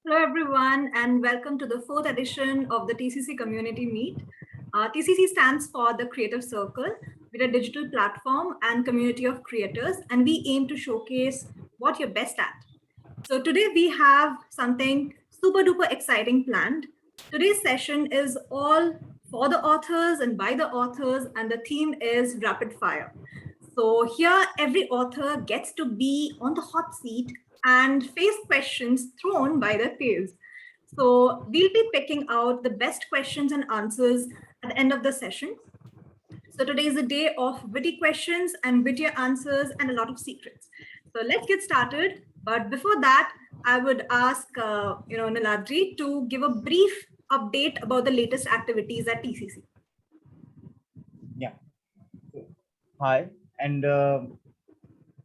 Hello, everyone, and welcome to the fourth edition of the TCC Community Meet. TCC stands for the Creative Circle. We're a digital platform and community of creators, and we aim to showcase what you're best at. So today we have something super duper exciting planned. Today's session is all for the authors and by the authors, and the theme is rapid fire. So here every author gets to be on the hot seat and face questions thrown by their peers. So we'll be picking out the best questions and answers at the end of the session. So today is a day of witty questions and witty answers and a lot of secrets. So let's get started. But before that, I would ask Niladri to give a brief update about the latest activities at TCC. Yeah. Hi, and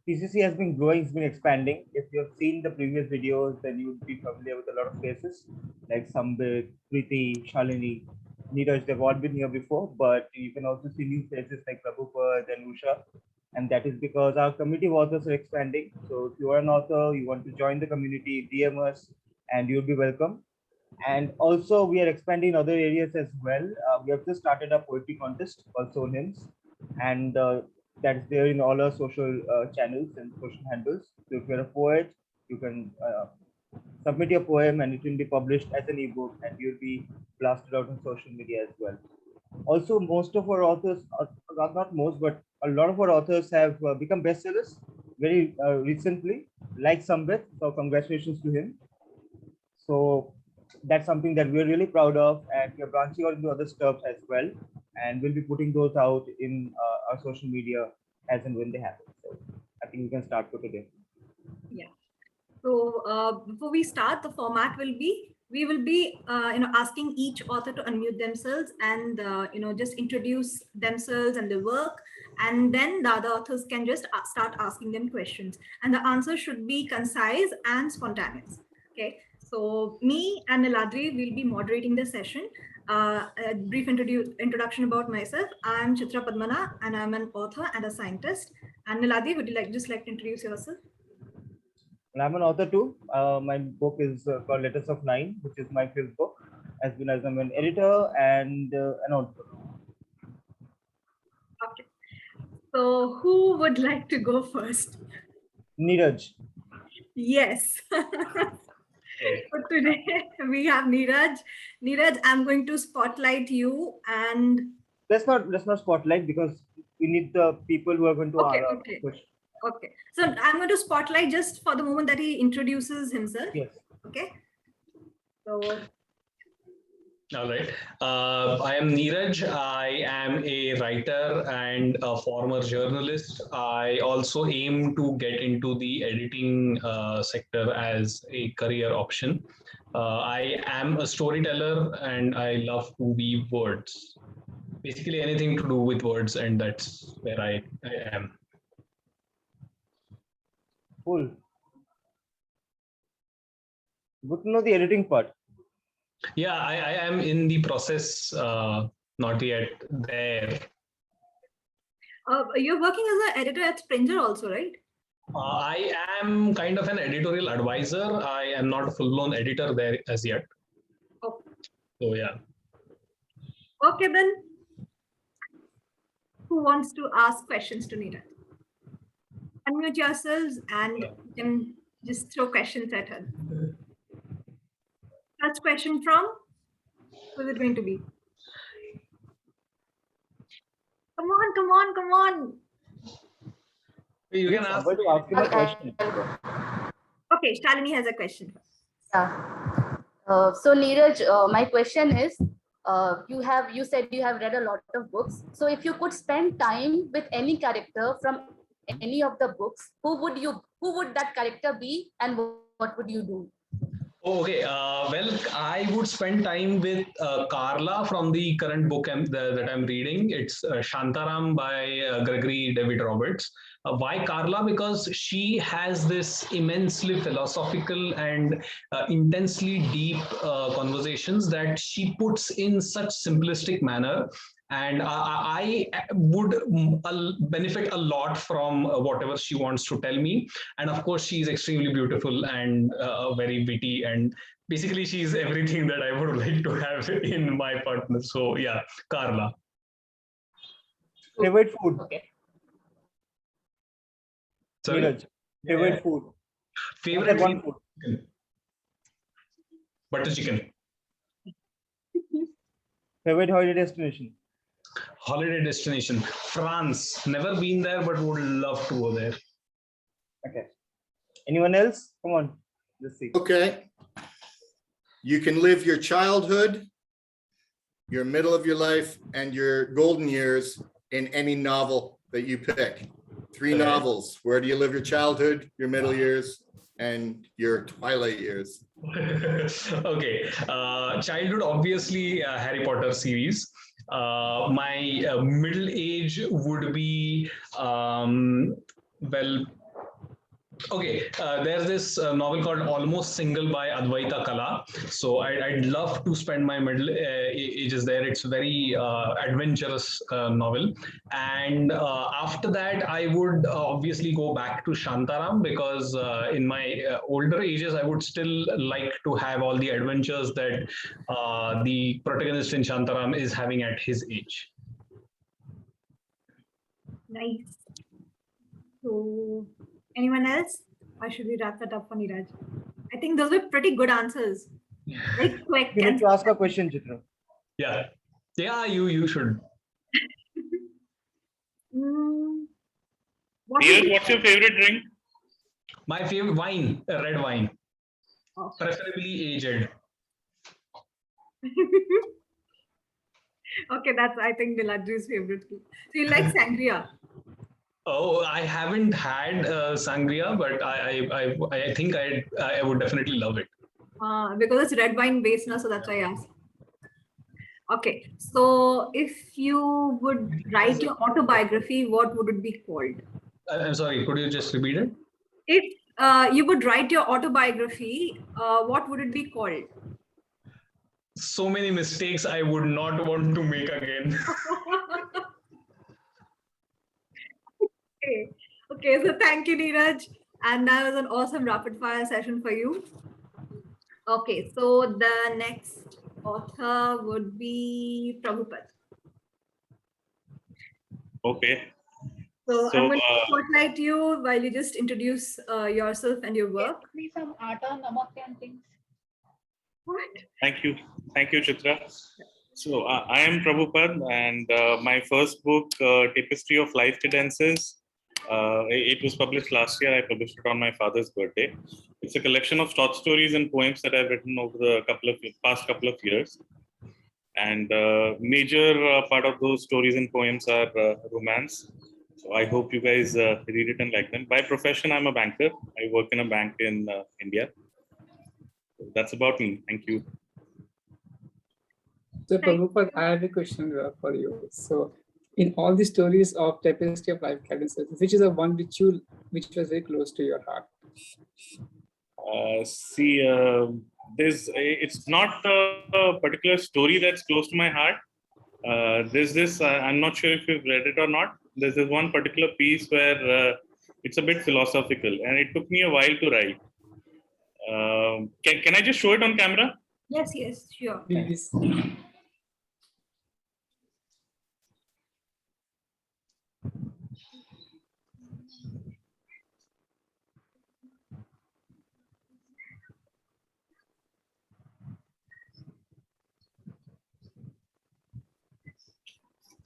TCC has been growing, it's been expanding. If you have seen the previous videos, then you would be familiar with a lot of faces like Sambit, Preeti, Shalini, Neeraj. They've all been here before, but you can also see new faces like Prabhupad and Usha. And that is because our community of authors are expanding. So if you are an author, you want to join the community, DM us and you'll be welcome. And also we are expanding in other areas as well. We have just started a poetry contest called Soul Hymns, and that's there in all our social channels and social handles. So if you're a poet, you can submit your poem and it will be published as an ebook and you'll be blasted out on social media as well. Also, most of our authors, not most, but a lot of our authors have become bestsellers very recently, like Sambit. So congratulations to him. So that's something that we're really proud of, and we're branching out into other stuff as well, and we'll be putting those out in our social media as and when they happen. So I think we can start for today. Yeah. So before we start, the format will be we will be asking each author to unmute themselves and just introduce themselves and their work, and then the other authors can just start asking them questions, and the answer should be concise and spontaneous. Okay. So me and Niladri will be moderating the session. A brief introduction about myself. I'm Chitra Padmana, and I'm an author and a scientist. And Niladri, would you like to introduce yourself? Well, I'm an author too. My book is called Letters of Nine, which is my fifth book, as well as I'm an editor and an author. Okay. So who would like to go first? Neeraj. Yes. So today we have Neeraj. Neeraj, I'm going to spotlight you, and let's not spotlight, because we need the people who are going to push. Okay. So I'm going to spotlight just for the moment that he introduces himself. Yes. Okay. So. All right. I am Neeraj. I am a writer and a former journalist. I also aim to get into the editing sector as a career option. I am a storyteller and I love to weave words. Basically anything to do with words, and that's where I am. Cool. Good to know the editing part. Yeah, I am in the process, not yet there. You're working as an editor at Springer also, right? I am kind of an editorial advisor. I am not a full-blown editor there as yet. Oh. So yeah. Okay, then. Who wants to ask questions to Neeraj? Unmute yourselves and you can just throw questions at her. First question from, who is it going to be? Come on, come on, come on. You can ask me a question. Okay, Shalini has a question. Yeah. So Neeraj, my question is, you said you have read a lot of books. So if you could spend time with any character from any of the books, who would that character be, and what would you do? Okay, well, I would spend time with Carla from the current book that I'm reading. It's Shantaram by Gregory David Roberts. Why Carla? Because she has this immensely philosophical and intensely deep conversations that she puts in such simplistic manner. And I would benefit a lot from whatever she wants to tell me. And of course, she's extremely beautiful and very witty and Basically, she's everything that I would like to have in my partner. So yeah, Carla. Favorite food? Okay. Sorry? Neeraj, favorite food? Favorite one food. chicken. Butter chicken. Favorite holiday destination? Holiday destination. France. Never been there, but would love to go there. Okay. Anyone else? Come on. Let's see. Okay. You can live your childhood, your middle of your life, and your golden years in any novel that you pick. 3 novels. Where do you live your childhood, your middle years, and your twilight years? Okay. Childhood, obviously, Harry Potter series. My middle age would be, well, okay, there's this novel called Almost Single by Advaita Kala. So I'd love to spend my middle ages there. It's a very adventurous novel. And after that, I would obviously go back to Shantaram because in my older ages, I would still like to have all the adventures that the protagonist in Shantaram is having at his age. Nice. So, anyone else? Or should we wrap that up for Neeraj? I think those were pretty good answers. Very quick. You need to ask a question, Chitra. Yeah. Yeah, you should. Neeraj, what's your favorite drink? My favorite wine, red wine, Okay. preferably aged. Okay, that's I think Niladri's favorite too. So you like sangria? Oh, I haven't had sangria, but I think I would definitely love it. Because it's red wine based now, so that's why I asked. Okay, so if you would write your autobiography, what would it be called? I'm sorry, could you just repeat it? If you would write your autobiography, what would it be called? So many mistakes I would not want to make again. Okay, so thank you, Neeraj. And that was an awesome rapid fire session for you. Okay, so the next author would be Prabhupad. Okay. So So, I'm going to spotlight you while you just introduce yourself and your work. Me some atta, namak and things. What? Thank you, Chitra. So I am Prabhupad, and my first book, Tapestry of Life Cadences, it was published last year. I published it on my father's birthday. It's a collection of short stories and poems that I've written over the past couple of years. And major part of those stories and poems are romance. So I hope you guys read it and like them. By profession, I'm a banker. I work in a bank in India. So that's about me. Thank you. So Prabhupada, I have a question for you. So in all the stories of Tapestry of Life Cadences, which is the one which was very close to your heart? It's not a particular story that's close to my heart. There's this, I'm not sure if you've read it or not. There's this one particular piece where it's a bit philosophical, and it took me a while to write. Can I just show it on camera? Yes, sure. Please.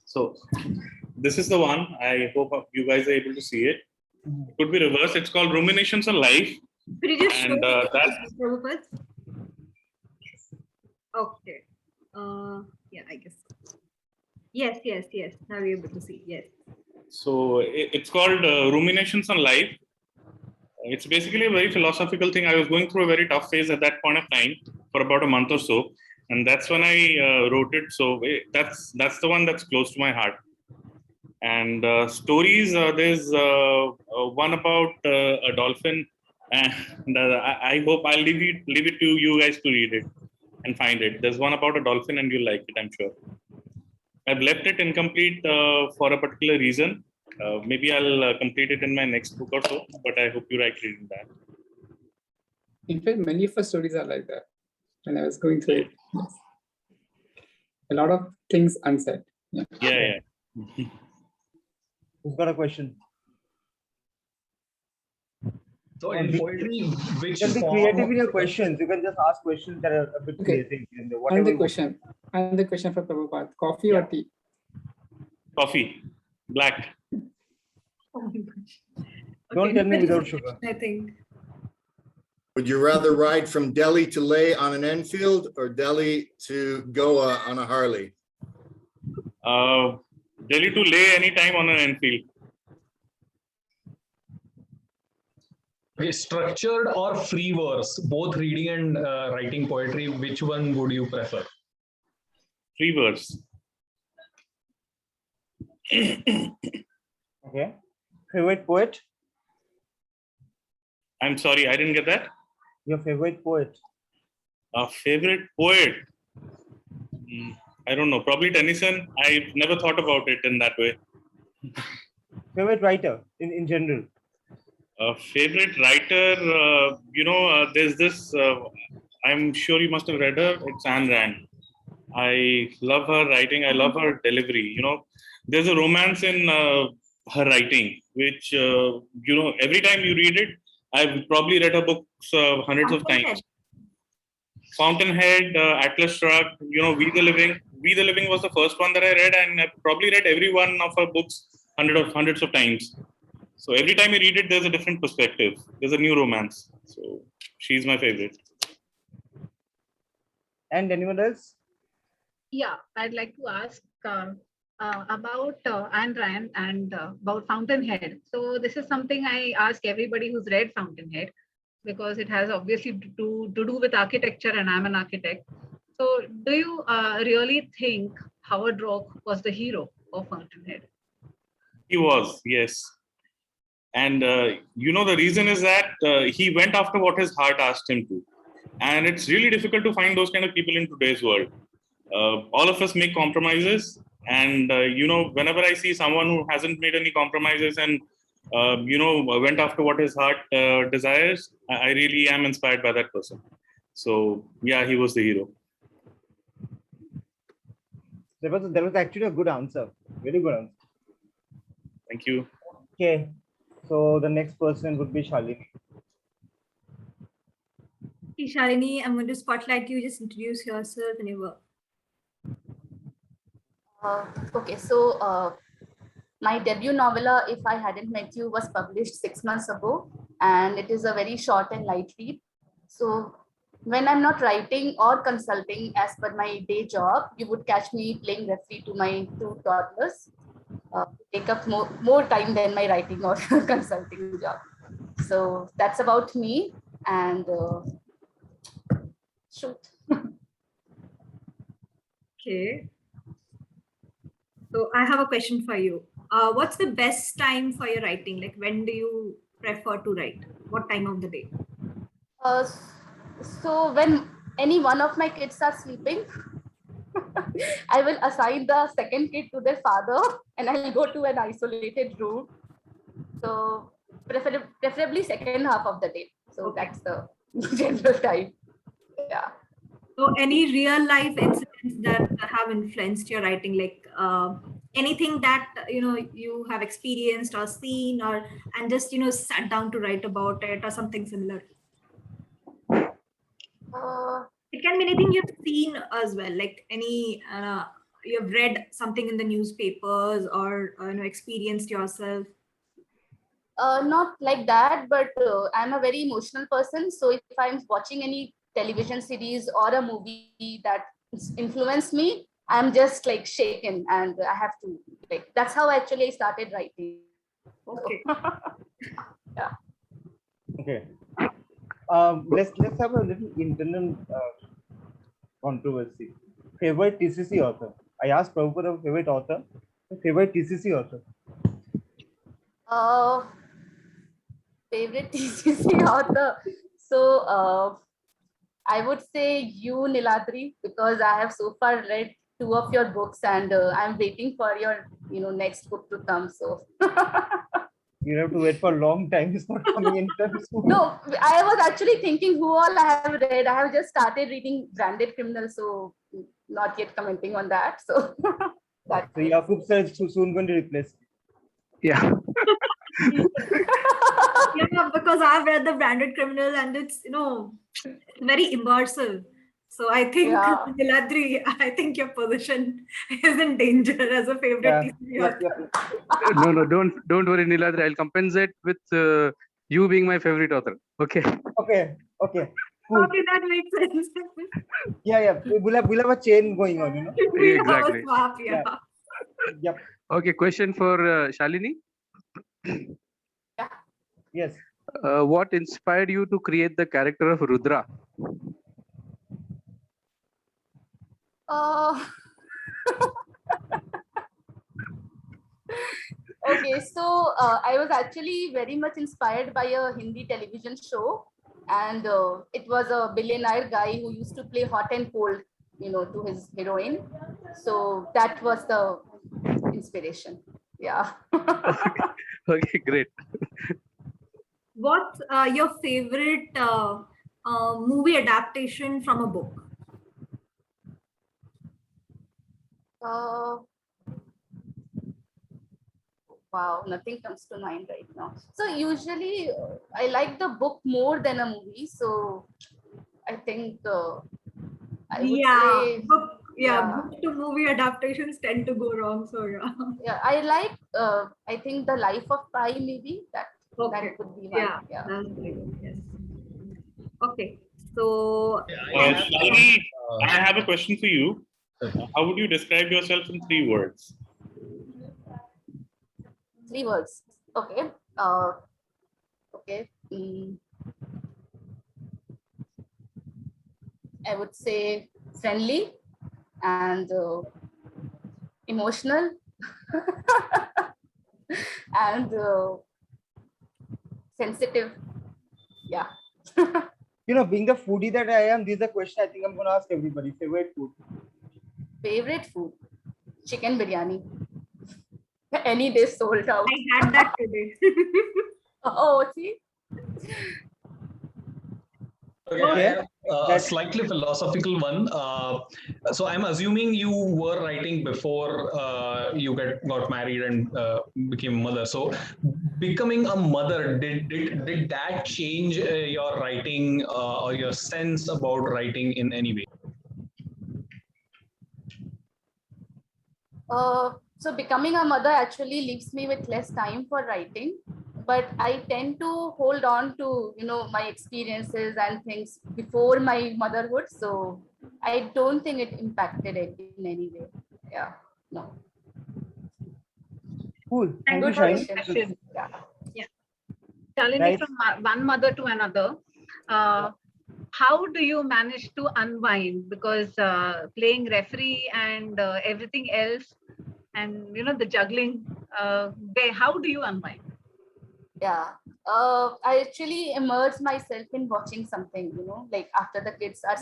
So this is the one. I hope you guys are able to see it. It could be reversed. It's called Ruminations on Life. Could you just show And Prabhupada? Okay. Yeah, I guess. Yes. Now we're able to see. Yes. So it's called Ruminations on Life. It's basically a very philosophical thing. I was going through a very tough phase at that point of time for about a month or so, and that's when I wrote it. So that's the one that's close to my heart. And stories, there's one about a dolphin, and I hope I'll leave it to you guys to read it and find it. There's one about a dolphin, and you'll like it, I'm sure. I've left it incomplete for a particular reason. Maybe I'll complete it in my next book or so, but I hope you like reading that. In fact, many of our stories are like that. when I was going through it. Yes. A lot of things unsaid. Yeah. Yeah. Who's got a question? So in poetry, which You can be form? creative in your questions. You can just ask questions that are a bit Okay. creative. And And whatever the you question. And the question for Prabhupada. Coffee or tea? Coffee, black. Oh my gosh. Don't tell me different without situation, sugar. I think. Would you rather ride from Delhi to Leh on an Enfield or Delhi to Goa on a Harley? Delhi to Leh anytime on an Enfield. Okay, structured or free verse, both reading and writing poetry, which one would you prefer? Free verse. Okay. Favorite poet? I'm sorry, I didn't get that. Your favorite poet? Favorite poet? I don't know. Probably Tennyson. I've never thought about it in that way. Favorite writer in general? Favorite writer? There's this. I'm sure you must have read her. It's Ayn Rand. I love her writing. I love her delivery. There's a romance in her writing, which every time you read it, I've probably read her books hundreds of times. Fountainhead, Atlas Shrugged, We the Living. We the Living was the first one that I read, and I probably read every one of her books hundreds of times. So every time you read it, there's a different perspective. There's a new romance. So she's my favorite. And anyone else? Yeah, I'd like to ask about Ayn Rand and about Fountainhead. So this is something I ask everybody who's read Fountainhead, because it has obviously to do with architecture, and I'm an architect. So do you really think Howard Roark was the hero of Fountainhead? He was, yes. And, the reason is that he went after what his heart asked him to. And it's really difficult to find those kind of people in today's world. All of us make compromises. And, whenever I see someone who hasn't made any compromises and, went after what his heart desires, I really am inspired by that person. So, yeah, he was the hero. There was actually a good answer. Very good answer. Thank you. Okay. So the next person would be Shalini. Hey, Shalini, I'm going to spotlight you. Just introduce yourself and your work. Okay, so my debut novella, If I Hadn't Met You, was published 6 months ago, and it is a very short and light read. So when I'm not writing or consulting as per my day job, you would catch me playing referee to my 2 toddlers. Take up more time than my writing or consulting job. So that's about me, and shoot. Okay. So I have a question for you. What's the best time for your writing? Like, when do you prefer to write? What time of the day? So when any one of my kids are sleeping, I will assign the second kid to their father, and I'll go to an isolated room. So preferably second half of the day. So Okay. that's the general time. Yeah. So any real life incidents that have influenced your writing, like anything that you have experienced or seen, or and just sat down to write about it, or something similar? It can be anything you've seen as well, like any you've read something in the newspapers, or experienced yourself. Not like that, but I'm a very emotional person. So if I'm watching any television series or a movie that influenced me, I'm just like shaken, and I have to that's how actually I started writing. Okay. Yeah. Okay. Let's have a little internal controversy. Favorite TCC author? I asked Prabhupad about favorite author. Favorite TCC author? Favorite TCC author. So I would say you, Niladri, because I have so far read 2 of your books, and I'm waiting for your next book to come. So You have to wait for a long time. It's not coming anytime soon. No, I was actually thinking who all I have read. I have just started reading Branded Criminals, so not yet commenting on that. So So Yakub says soon going to replace. Yeah. Yeah, because I've read the Branded Criminal and it's, very immersive. So I think, Yeah. Niladri, I think your position is in danger as a favorite TCC author. No, don't worry, Niladri. I'll compensate with you being my favorite author. Okay. Okay. Cool. Okay, that makes sense. Yeah. We'll have a chain going on, We have a Exactly. swap, yeah. Yep. Okay, question for Shalini. Yes. What inspired you to create the character of Rudra? Okay, so I was actually very much inspired by a Hindi television show, and it was a billionaire guy who used to play hot and cold, to his heroine. So that was the inspiration. Yeah. Okay, great. What's your favorite movie adaptation from a book? Wow, nothing comes to mind right now. So usually I like the book more than a movie. So I think I would say, book to movie adaptations tend to go wrong. So yeah, I like I think The Life of Pi, maybe that would be one. Yeah. That's very good. Yes. Okay. So Shalini, I have a question for you. How would you describe yourself in 3 words? 3 words. Okay. Okay. I would say friendly and emotional and sensitive. Yeah. Being the foodie that I am, this is a question I think I'm going to ask everybody. Favorite food? Favorite food? Chicken biryani. Any day sold out. I had that today. Oh, see? Okay, I have a slightly philosophical one. So I'm assuming you were writing before you got married and became a mother. So becoming a mother, did that change your writing or your sense about writing in any way? So becoming a mother actually leaves me with less time for writing, but I tend to hold on to, my experiences and things before my motherhood. So I don't think it impacted it in any way. Yeah, no. Cool. Thank you for the question. Yeah. Shalini, from one mother to another, how do you manage to unwind? Because playing referee and everything else, and the juggling, how do you unwind? Yeah, I actually immerse myself in watching something, like after the kids are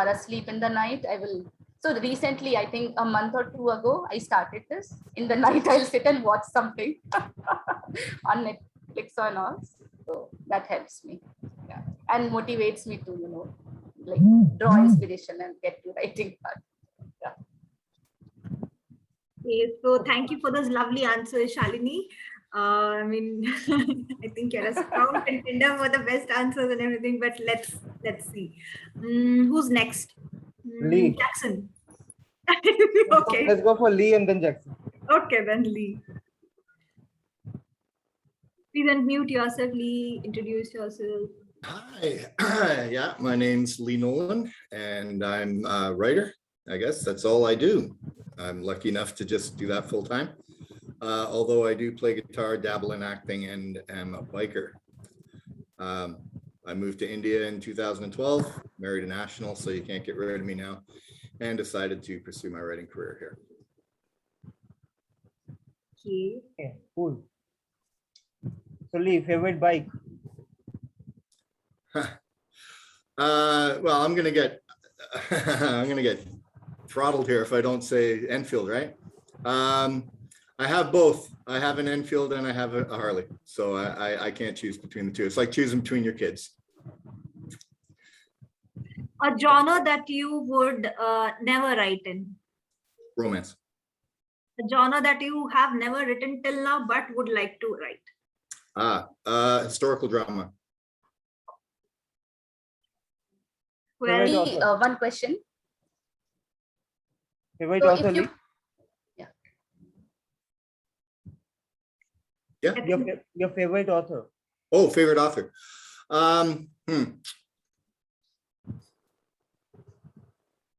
asleep in the night, I will. So recently, I think a month or 2 ago, I started this. In the night, I'll sit and watch something on Netflix or all. So that helps me, yeah, and motivates me to, like draw inspiration and get to writing part. Yeah. Okay, so thank you for those lovely answers, Shalini. I mean, I think you're a strong contender for the best answers and everything, but let's see. Who's next? Lee. Jackson. Okay. Let's go for Lee and then Jackson. Okay, then Lee. Please unmute yourself, Lee. Introduce yourself. Hi. Yeah, my name's Lee Nolan, and I'm a writer. I guess that's all I do. I'm lucky enough to just do that full time. Although I do play guitar, dabble in acting, and am a biker. I moved to India in 2012, married a national, so you can't get rid of me now, and decided to pursue my writing career here. Okay, cool. So Lee, favorite bike? Well, I'm gonna get throttled here if I don't say Enfield, right? I have both. I have an Enfield and I have a Harley. So I can't choose between the two. It's like choosing between your kids. A genre that you would never write in. Romance. A genre that you have never written till now but would like to write. Historical drama. Well, Lee, one question. Favorite So author, if you, Lee? Yeah. Your favorite author. Oh, favorite author.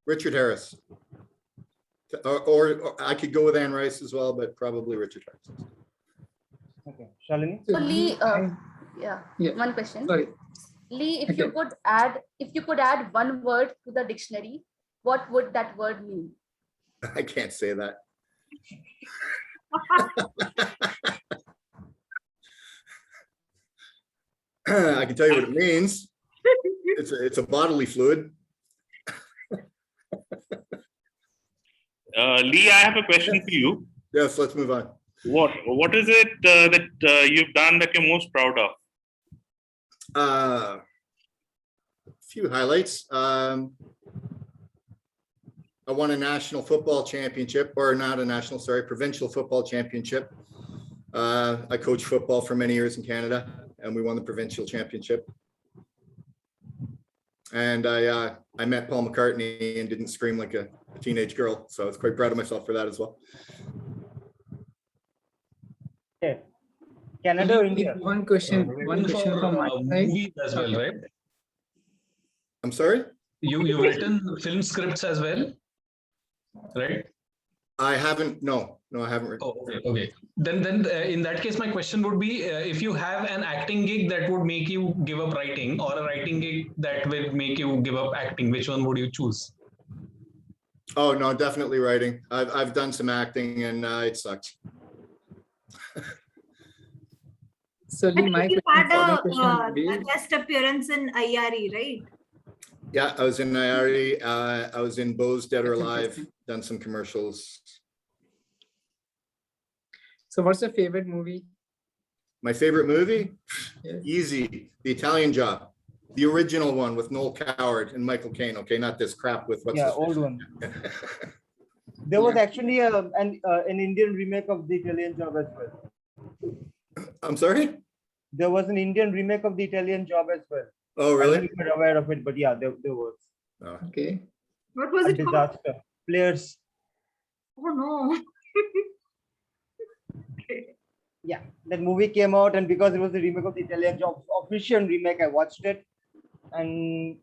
Richard Harris. Or I could go with Anne Rice as well, but probably Richard Harris. Okay. Shalini? so Lee, Yeah. one question. Sorry. Lee, if you could add one word to the dictionary, what would that word mean? I can't say that. I can tell you what it means. It's a bodily fluid. Lee, I have a question for you. Yes, let's move on. What is it that you've done that you're most proud of? A few highlights. I won a national football championship, or not a national, sorry, provincial football championship. I coached football for many years in Canada, and we won the provincial championship. And I met Paul McCartney and didn't scream like a teenage girl, so I was quite proud of myself for that as well. Okay. Canada or India? One question from my side. Movies as well, right? I'm sorry? You've written film scripts as well, right? I haven't, no, I haven't written. Oh, okay. Then in that case, my question would be, if you have an acting gig that would make you give up writing, or a writing gig that will make you give up acting, which one would you choose? Oh, no, definitely writing. I've done some acting and it sucks. So Lee, my you question, had question would a be, guest appearance in IRE, right? Yeah, I was in Nair. I was in Bo's Dead or Alive, done some commercials. so what's your favorite movie? My favorite movie? Yeah. Easy, The Italian Job. The original one with Noel Coward and Michael Caine. Okay, not this crap with what's Yeah, his old name? one. There was actually an Indian remake of The Italian Job as well. I'm sorry? There was an Indian remake of The Italian Job as well. Oh, I don't know really? if you're aware of it, but yeah, there was. Oh. Okay. What was A it called? disaster. Players. Oh no. Yeah, that movie came out, and because it was the remake of The Italian Job, official remake, I watched it, and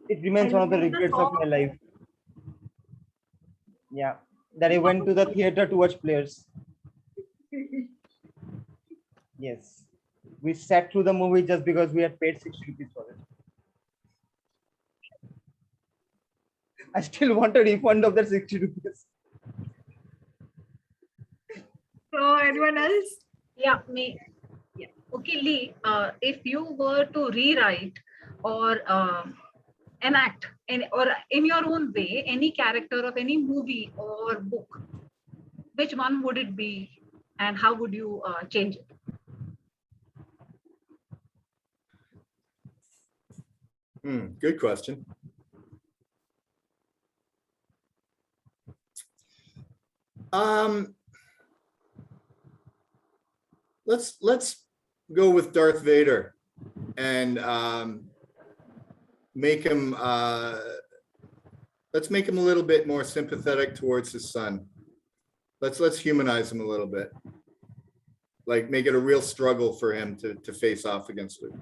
it remains one of the regrets of my life. Yeah, that I went to the theater to watch Players. Yes, we sat through the movie just because we had paid 60 rupees for it. I still want a refund of that 60 rupees. So anyone else? Yeah, me. Yeah. Okay, Lee, if you were to rewrite or enact or in your own way any character of any movie or book, which one would it be and how would you change it? Good question. Let's go with Darth Vader and make him let's make him a little bit more sympathetic towards his son. Let's humanize him a little bit. Like make it a real struggle for him to face off against it.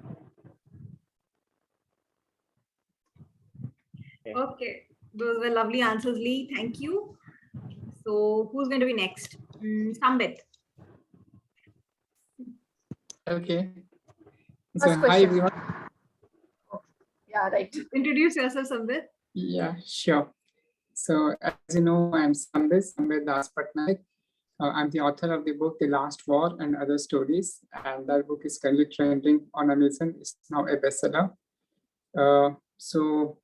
Okay, those were lovely answers, Lee. Thank you. So who's going to be next? Sambit. Okay. So First hi question. everyone. Yeah, right. Introduce yourself, Sambit. Yeah, sure. So as you know, I'm Sambit Daspatnaik. I'm the author of the book The Last War and Other Stories, and that book is currently trending on Amazon. It's now a bestseller. So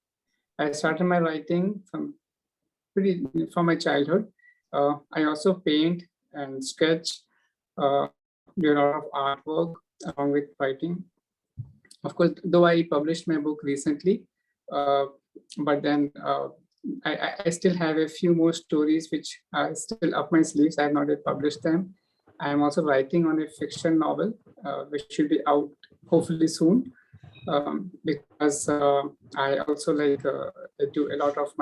I started my writing from my childhood. I also paint and sketch, do a lot of artwork along with writing. Of course, though I published my book recently, but then I still have a few more stories which are still up my sleeves. I have not yet published them. I am also writing on a fiction novel, which should be out hopefully soon. Because I also do a lot of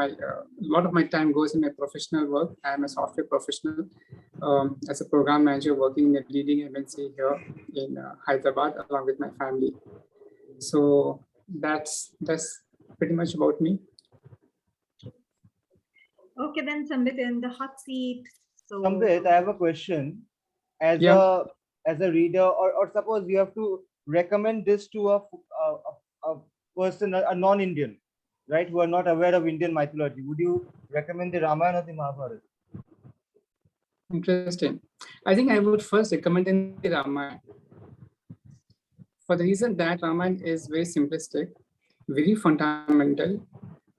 my time goes in my professional work. I am a software professional as a program manager working in a leading MNC here in Hyderabad along with my family. So that's pretty much about me. Okay, then Sambit in the hot seat. So Sambit, I have a question. As a reader, or suppose you have to recommend this to a person, a non-Indian, right, who are not aware of Indian mythology, would you recommend the Ramayana or the Mahabharata? Interesting. I think I would first recommend the Ramayana. For the reason that Ramayana is very simplistic, very fundamental.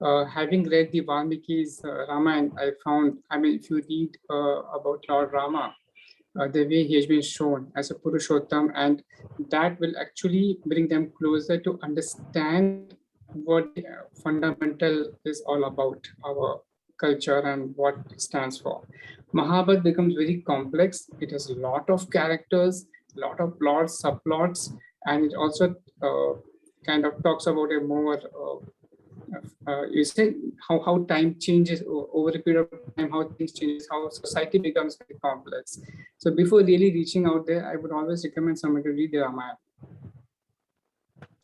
Having read the Valmiki's Ramayana, I found, if you read about Lord Rama, the way he has been shown as a Purushottam, and that will actually bring them closer to understand what fundamental is all about, our culture and what it stands for. Mahabharata becomes very complex. It has a lot of characters, a lot of plots, subplots, and it also kind of talks about a more you say how time changes over a period of time, how things change, how society becomes very complex. So before really reaching out there, I would always recommend somebody to read the Ramayana.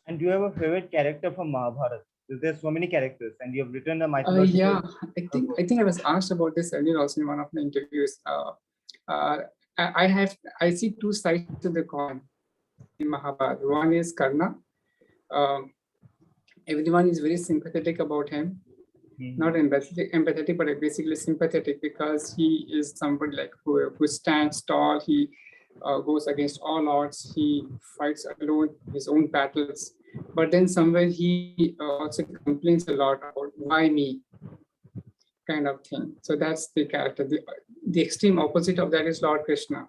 And do you have a favorite character from Mahabharata? There's so many characters, and you have written a mythology. Yeah, I think I was asked about this earlier also in one of the interviews. I see two sides to the coin in Mahabharata. One is Karna. Everyone is very sympathetic about him. Not empathetic, but basically sympathetic, because he is somebody like who stands tall. He goes against all odds. He fights alone his own battles. But then somewhere he also complains a lot about why me, kind of thing. So that's the character. The extreme opposite of that is Lord Krishna.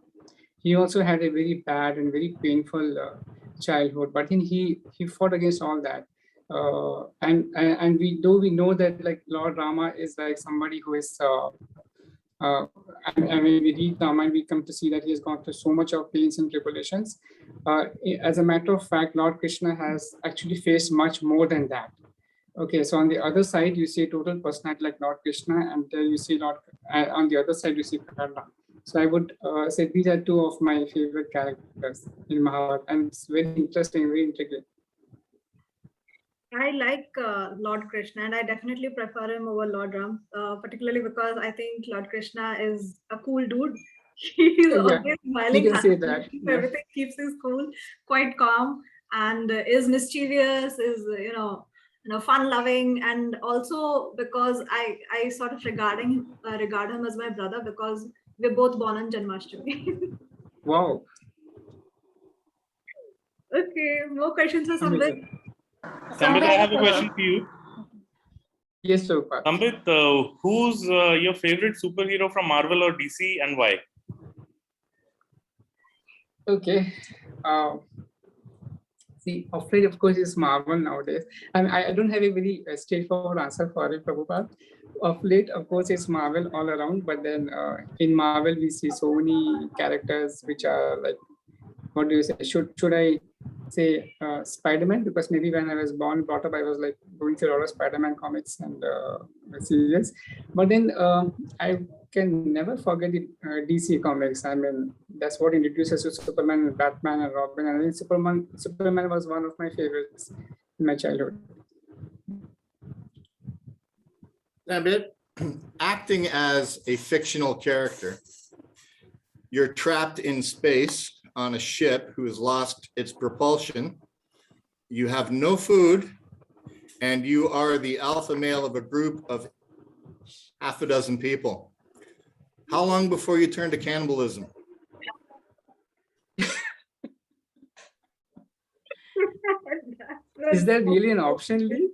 He also had a very bad and very painful childhood, but then he fought against all that. And we know that like Lord Rama is like somebody who is and when we read Ramayana, we come to see that he has gone through so much of pains and tribulations. As a matter of fact, Lord Krishna has actually faced much more than that. Okay, so on the other side, you see total personality like Lord Krishna, and there you see on the other side, you see Karna. So I would say these are two of my favorite characters in Mahabharata, and it's very interesting, very intriguing. I like Lord Krishna, and I definitely prefer him over Lord Ram, particularly because I think Lord Krishna is a cool dude. He's always smiling. You can say that. Everything keeps his cool, quite calm, and is mischievous, is fun-loving, and also because I sort of regard him as my brother, because we're both born on Janmashtami. Wow. Okay, more questions for Sambit? Sambit, I have a question for you. Yes, Prabhupad. Sambit, who's your favorite superhero from Marvel or DC, and why? Okay. See, of late, of course, is Marvel nowadays. And I don't have a very straightforward answer for it, Prabhupad. Of late, of course, it's Marvel all around. But then in Marvel, we see so many characters which are like, what do you say? Should I say Spider-Man? Because maybe when I was brought up, I was like going through a lot of Spider-Man comics and series. But then I can never forget the DC comics. I mean, that's what introduces us to Superman, Batman, and Robin. And I think Superman was one of my favorites in my childhood. Sambit, acting as a fictional character, you're trapped in space on a ship who has lost its propulsion. You have no food, and you are the alpha male of a group of half a dozen people. How long before you turn to cannibalism? Is that really an option, Lee?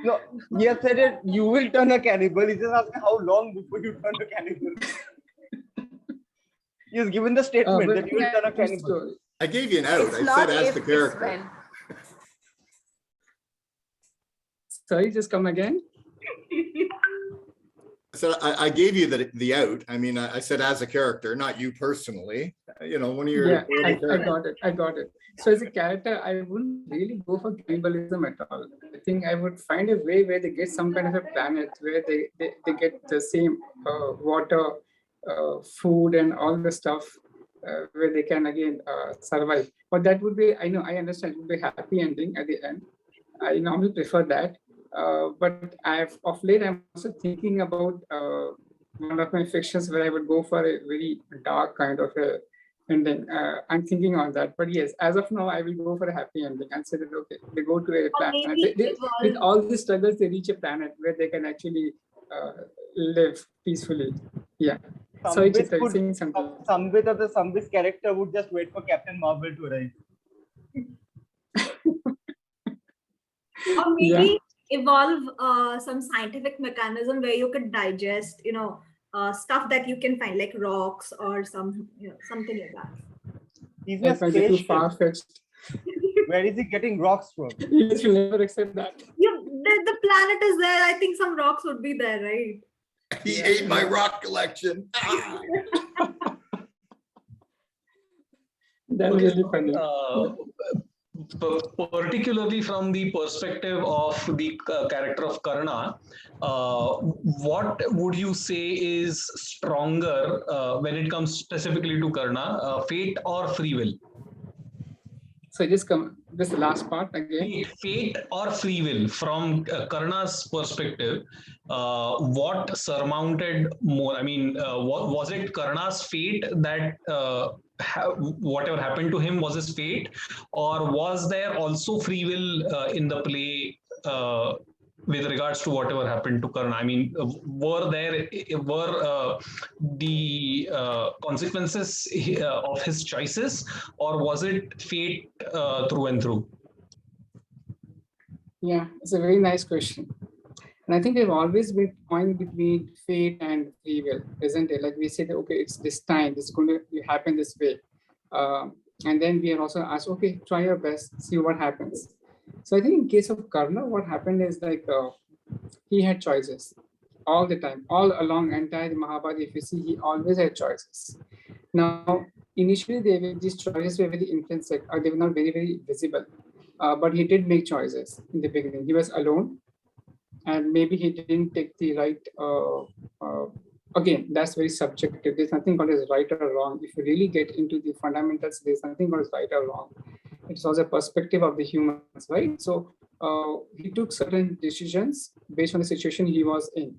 No, he has said it, you will turn a cannibal. He just asked how long before you turn a cannibal. He has given the statement that you will turn a cannibal. I gave you an out. It's I not said as if, the it's character. when. Sorry, just come again. So I gave you the out. I mean, I said as a character, not you personally. You know, one of your. Yeah, I got it. So as a character, I wouldn't really go for cannibalism at all. I think I would find a way where they get some kind of a planet where they get the same water, food, and all the stuff where they can again survive. But that would be, I understand, it would be a happy ending at the end. I normally prefer that. But of late, I'm also thinking about one of my fictions where I would go for a very dark kind of a ending. I'm thinking on that. But yes, as of now, I will go for a happy ending and say that, okay, they go to a planet. With all these struggles, they reach a planet where they can actually live peacefully. Yeah. Sorry, Chitra, you're saying something. Sambit or the Sambit character would just wait for Captain Marvel to arrive. Or maybe evolve some scientific mechanism where you could digest, stuff that you can find like rocks or something like that. He's That's too far-fetched. Where is he getting rocks from? You will never accept that. The planet is there. I think some rocks would be there, right? He ate my rock collection. That's really funny. Particularly from the perspective of the character of Karna, what would you say is stronger when it comes specifically to Karna, fate or free will? So just this last part again. Fate or free will from Karna's perspective, what surmounted more? I mean, was it Karna's fate that whatever happened to him was his fate, or was there also free will in the play with regards to whatever happened to Karna? I mean, were the consequences of his choices, or was it fate through and through? Yeah, it's a very nice question. And I think there's always been a point between fate and free will, isn't it? Like we say that, okay, it's this time, it's going to happen this way. And then we are also asked, okay, try your best, see what happens. So I think in case of Karna, what happened is like he had choices all the time, all along entire Mahabharata. If you see, he always had choices. Now, initially, these choices were very intrinsic, or they were not very, very visible. But he did make choices in the beginning. He was alone, and maybe he didn't take the right. Again, that's very subjective. There's nothing called as right or wrong. If you really get into the fundamentals, there's nothing called as right or wrong. It's also a perspective of the humans, right? So he took certain decisions based on the situation he was in.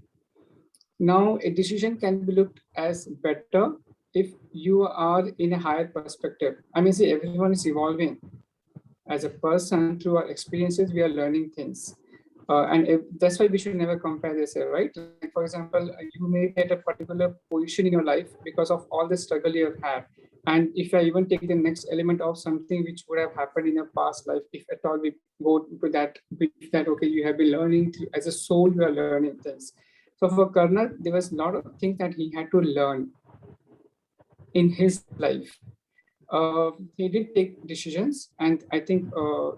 Now, a decision can be looked as better if you are in a higher perspective. I mean, see, everyone is evolving. As a person, through our experiences, we are learning things. That's why we should never compare this, right? Like, for example, you may be at a particular position in your life because of all the struggle you have had. And if I even take the next element of something which would have happened in your past life, if at all we go to that, okay, you have been learning, as a soul, you are learning things. So for Karna, there was a lot of things that he had to learn in his life. He did take decisions, and I think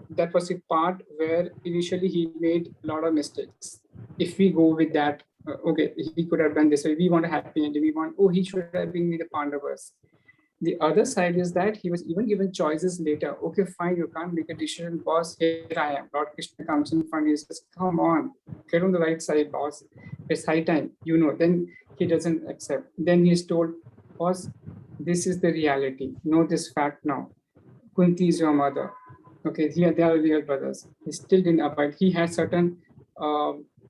that was a part where initially he made a lot of mistakes. If we go with that, okay, he could have done this way. We want a happy ending. We want, he should have been with the Pandavas. The other side is that he was even given choices later. Okay, fine, you can't make a decision, boss. Here I am. Lord Krishna comes in front. He says, come on, get on the right side, boss. It's high time, Then he doesn't accept. Then he's told, boss, this is the reality. Know this fact now. Kunti is your mother. Okay, here they are real brothers. He still didn't abide. He had certain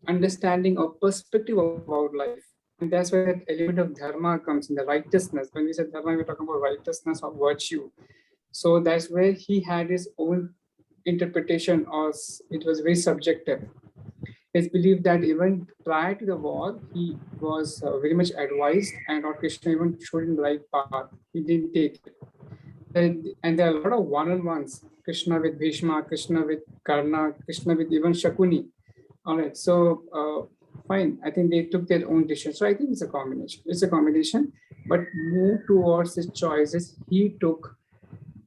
understanding or perspective about life. And that's where that element of dharma comes in, the righteousness. When we say dharma, we're talking about righteousness or virtue. So that's where he had his own interpretation, or it was very subjective. It's believed that even prior to the war, he was very much advised, and Lord Krishna even showed him the right path. He didn't take it. And there are a lot of one-on-ones. Krishna with Bhishma, Krishna with Karna, Krishna with even Shakuni. All right. So fine. I think they took their own decision. So I think it's a combination. It's a combination, but more towards the choices he took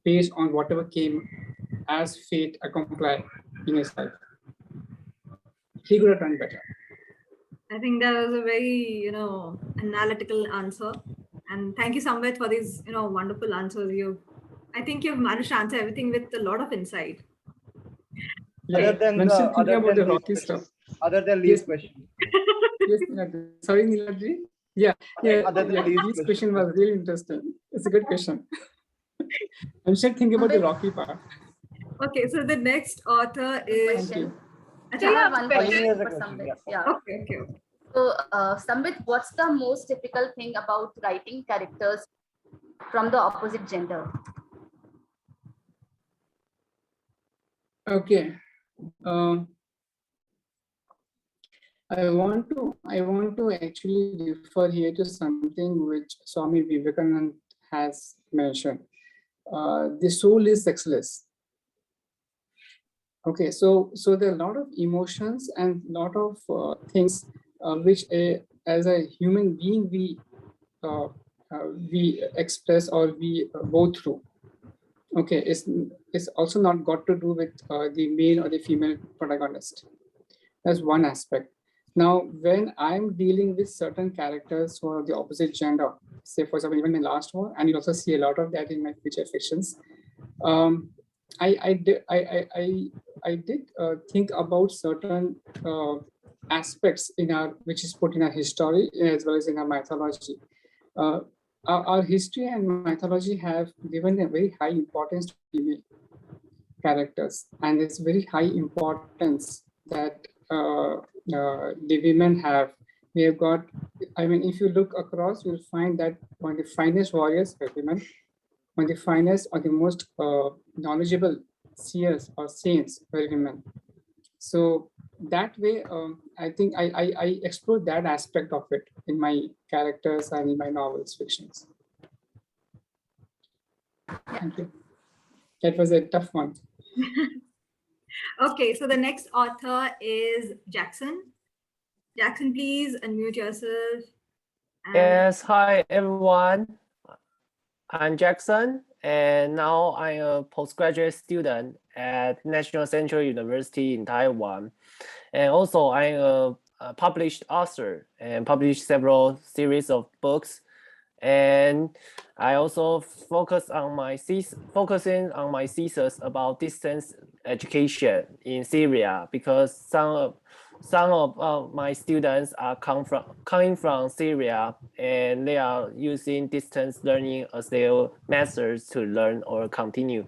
based on whatever came as fate accomplished in his life. He could have done better. I think that was a very, analytical answer. And thank you, Sambit, for these, wonderful answers. I think you've managed to answer everything with a lot of insight. Yeah. Other than When the still thinking other about than the these Rocky questions, stuff. other than these Yes. questions. Yes, Niladri. Sorry, Niladri. Yeah, Other than these this question was really interesting. It's a good question. I'm still thinking about the Rocky part. Okay, so the next author is. Thank you. I have one Shalini question has a for question, Sambit. yeah. Yeah. Okay. So, Sambit, what's the most difficult thing about writing characters from the opposite gender? Okay. I want to actually refer here to something which Swami Vivekananda has mentioned. The soul is sexless. Okay, so there are a lot of emotions and a lot of things which as a human being we express or we go through. Okay, it's also not got to do with the male or the female protagonist. That's one aspect. Now, when I'm dealing with certain characters who are the opposite gender, say for example, even my last one, and you also see a lot of that in my future fictions. I did think about certain aspects in which is put in our history as well as in our mythology. Our history and mythology have given a very high importance to female characters, and it's very high importance that the women have. We have got, I mean, if you look across, you'll find that one of the finest warriors are women, one of the finest or the most knowledgeable seers or saints were women. So that way, I think I explored that aspect of it in my characters and in my novels, fictions. Thank you. That was a tough one. Okay, so the next author is Jackson. Jackson, please unmute yourself. Yes, hi everyone. I'm Jackson, and now I'm a postgraduate student at National Central University in Taiwan. And also I'm a published author and published several series of books. And I also focusing on my thesis about distance education in Syria, because some of my students are coming from Syria, and they are using distance learning as their methods to learn or continue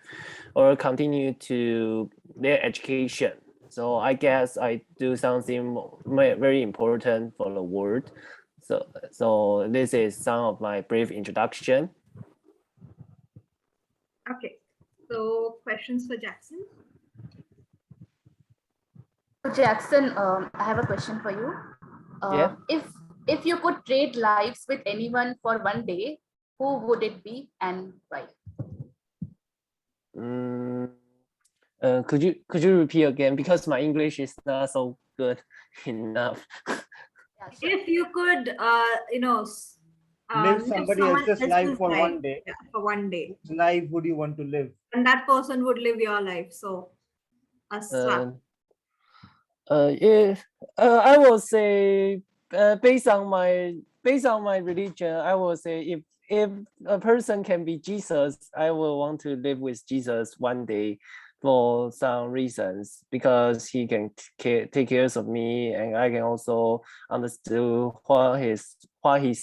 to their education. So I guess I do something very important for the world. So this is some of my brief introduction. Okay, so questions for Jackson? Jackson, I have a question for you. Yeah. If you could trade lives with anyone for one day, who would it be and why? Could you repeat again, because my English is not so good enough. Yeah, sure. If you could, Live somebody else's life for one day. Yeah, for one day. Which life would you want to live? And that person would live your life. So a swap. I will say, based on my religion, I will say if a person can be Jesus, I will want to live with Jesus one day for some reasons, because he can take care of me, and I can also understand what he's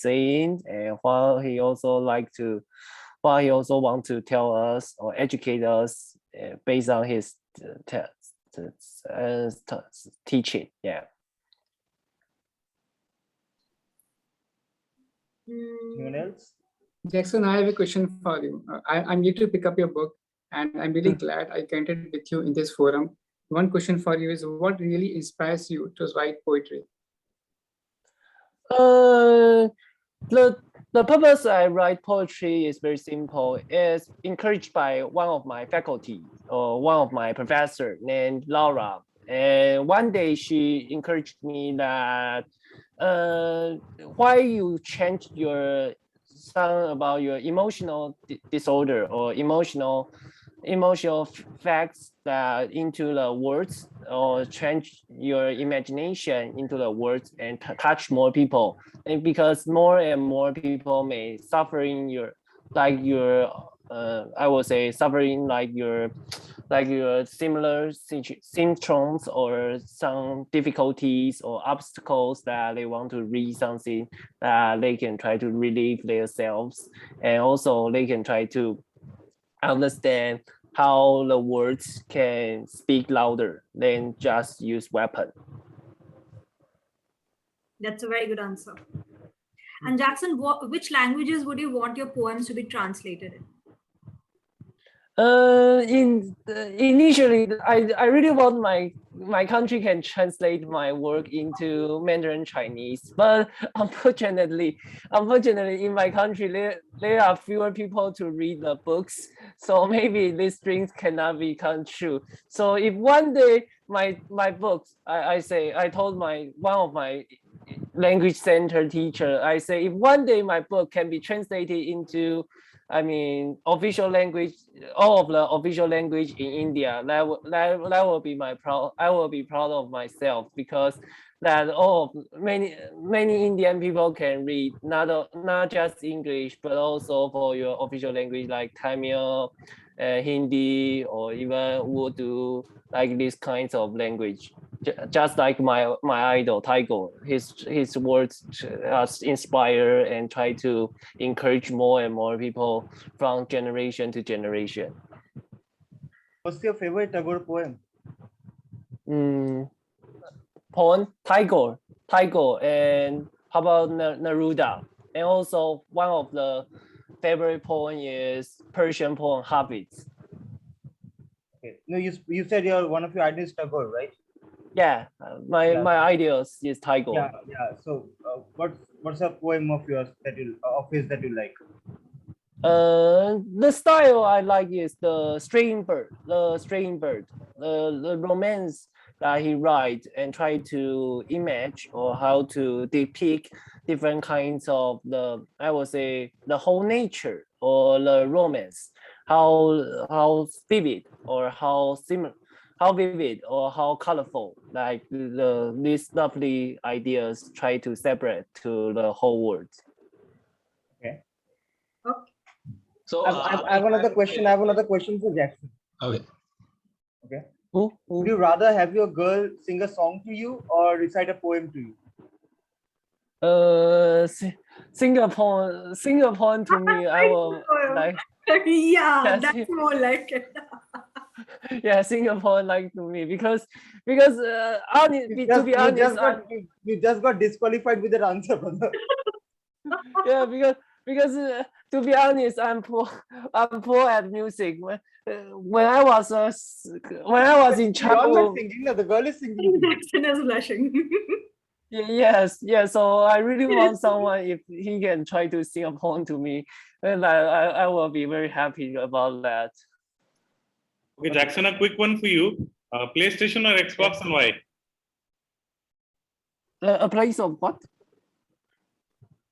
saying, and what he also want to tell us or educate us based on his teaching. Yeah. Anyone else? Jackson, I have a question for you. I'm here to pick up your book, and I'm really glad I connected with you in this forum. One question for you is, what really inspires you to write poetry? The purpose I write poetry is very simple. It's encouraged by one of my faculty or one of my professor named Laura. And one day she encouraged me that why you change your song about your emotional disorder or emotional facts that into the words, or change your imagination into the words and touch more people. And because more and more people may suffering I would say suffering like your similar symptoms or some difficulties or obstacles that they want to read something that they can try to relieve themselves, and also they can try to understand how the words can speak louder than just use weapon. That's a very good answer. And Jackson, which languages would you want your poems to be translated in? Initially, I really want my country can translate my work into Mandarin Chinese, but unfortunately, in my country there are fewer people to read the books, so maybe these dreams cannot become true. So if one day my books, I told one of my language center teacher, I say if one day my book can be translated into official language, all of the official language in India, that will be my proud. I will be proud of myself, because that many Indian people can read not just English, but also for your official language like Tamil, Hindi, or even Urdu, like these kinds of language. Just like my idol Tiger, his words inspire and try to encourage more and more people from generation to generation. What's your favorite Tagore poem? Poem Tiger, and how about Neruda? And also one of the favorite poem is Persian poem Hobbies. Okay. No, you said one of your ideas Tagore, right? Yeah, my ideas is Tiger. Yeah. So, what's a poem of yours that you like? The style I like is the Straying Bird, the romance that he writes and try to image or how to depict different kinds of the whole nature or the romance, how vivid or how vivid or how colorful, like these lovely ideas try to separate to the whole world. Okay. So I have another question. I have another question for Jackson. Okay. Would you rather have your girl sing a song to you or recite a poem to you? Sing a poem to me. I will like. Yeah, that's more like it. Yeah, sing a poem like to me, because to be honest, you just got disqualified with that answer, brother. Yeah, because to be honest, I'm poor at music. When I was in childhood, you're not singing. The girl is singing. Jackson is blushing. Yes. So I really want someone, if he can try to sing a poem to me, then I will be very happy about that. Okay, Jackson, a quick one for you. PlayStation or Xbox, and why? A place of what?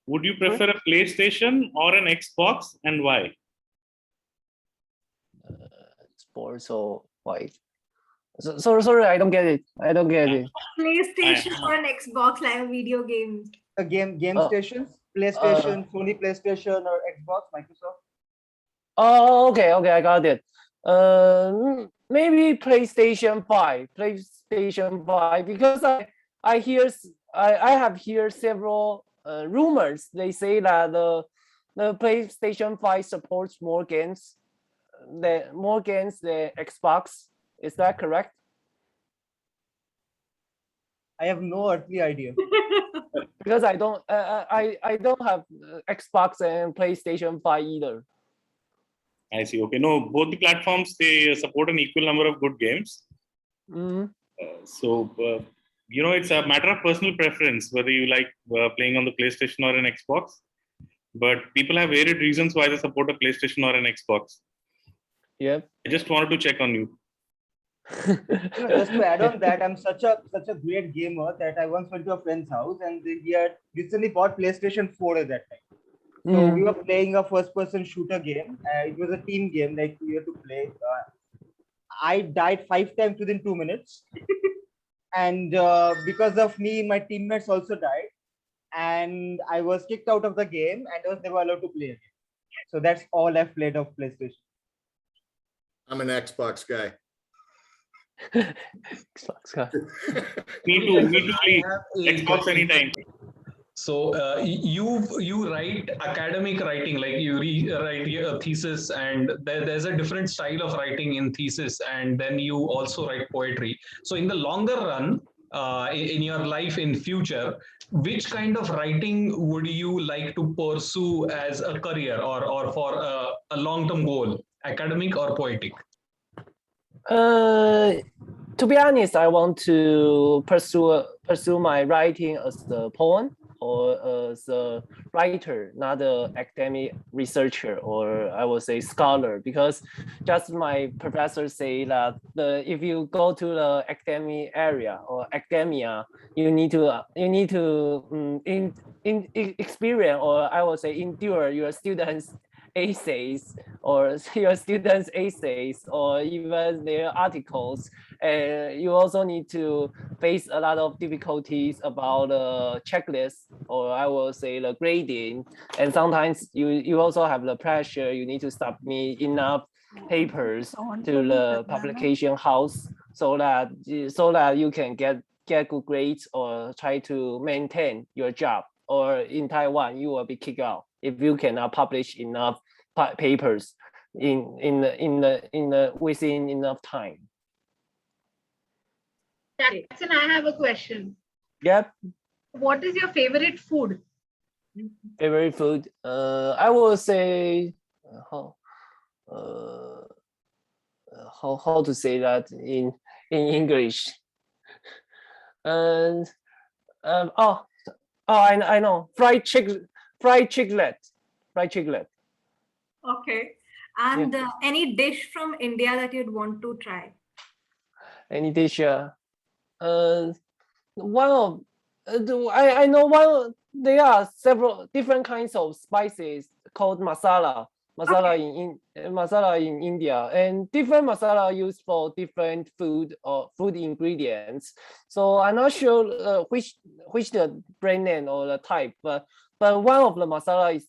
Would you prefer a PlayStation or an Xbox, and why? Sports or why? So sorry, I don't get it. PlayStation or an Xbox, like video games. Game stations, PlayStation, Sony PlayStation or Xbox, Microsoft. Oh, okay, I got it. Maybe PlayStation 5, because I have heard several rumors. They say that the PlayStation 5 supports more games than Xbox. Is that correct? I have no earthly idea. Because I don't have Xbox and PlayStation 5 either. I see. Okay, no, both the platforms, they support an equal number of good games. It's a matter of personal preference whether you like playing on the PlayStation or an Xbox. But people have varied reasons why they support a PlayStation or an Xbox. Yep. I just wanted to check on you. Just to add on that, I'm such a great gamer that I once went to a friend's house and he had recently bought PlayStation 4 at that time. So we were playing a first-person shooter game. It was a team game, like we had to play. I died 5 times within 2 minutes, and because of me, my teammates also died, and I was kicked out of the game, and I was never allowed to play again. So that's all I've played of PlayStation. I'm an Xbox guy. Xbox guy. Me too. Xbox anytime. So you write academic writing, like you write a thesis, and there's a different style of writing in thesis, and then you also write poetry. So in the longer run, in your life in future, which kind of writing would you like to pursue as a career or for a long-term goal, academic or poetic? To be honest, I want to pursue my writing as a poem or as a writer, not an academic researcher, or I would say scholar, because just my professor say that if you go to the academic area or academia, you need to experience, or I would say endure your students' essays or your students' essays or even their articles. You also need to face a lot of difficulties about the checklist, or I will say the grading. And sometimes you also have the pressure. You need to submit enough papers to the publication house so that you can get good grades or try to maintain your job. Or in Taiwan, you will be kicked out if you cannot publish enough papers within enough time. Jackson, I have a question. Yep. What is your favorite food? Favorite food? I will say how to say that in English. And I know, fried chicklet. Okay. And any dish from India that you'd want to try? Any dish? One of I know one. There are several different kinds of spices called masala. Masala in India, and different masala are used for different food or food ingredients. So I'm not sure which the brand name or the type, but one of the masala is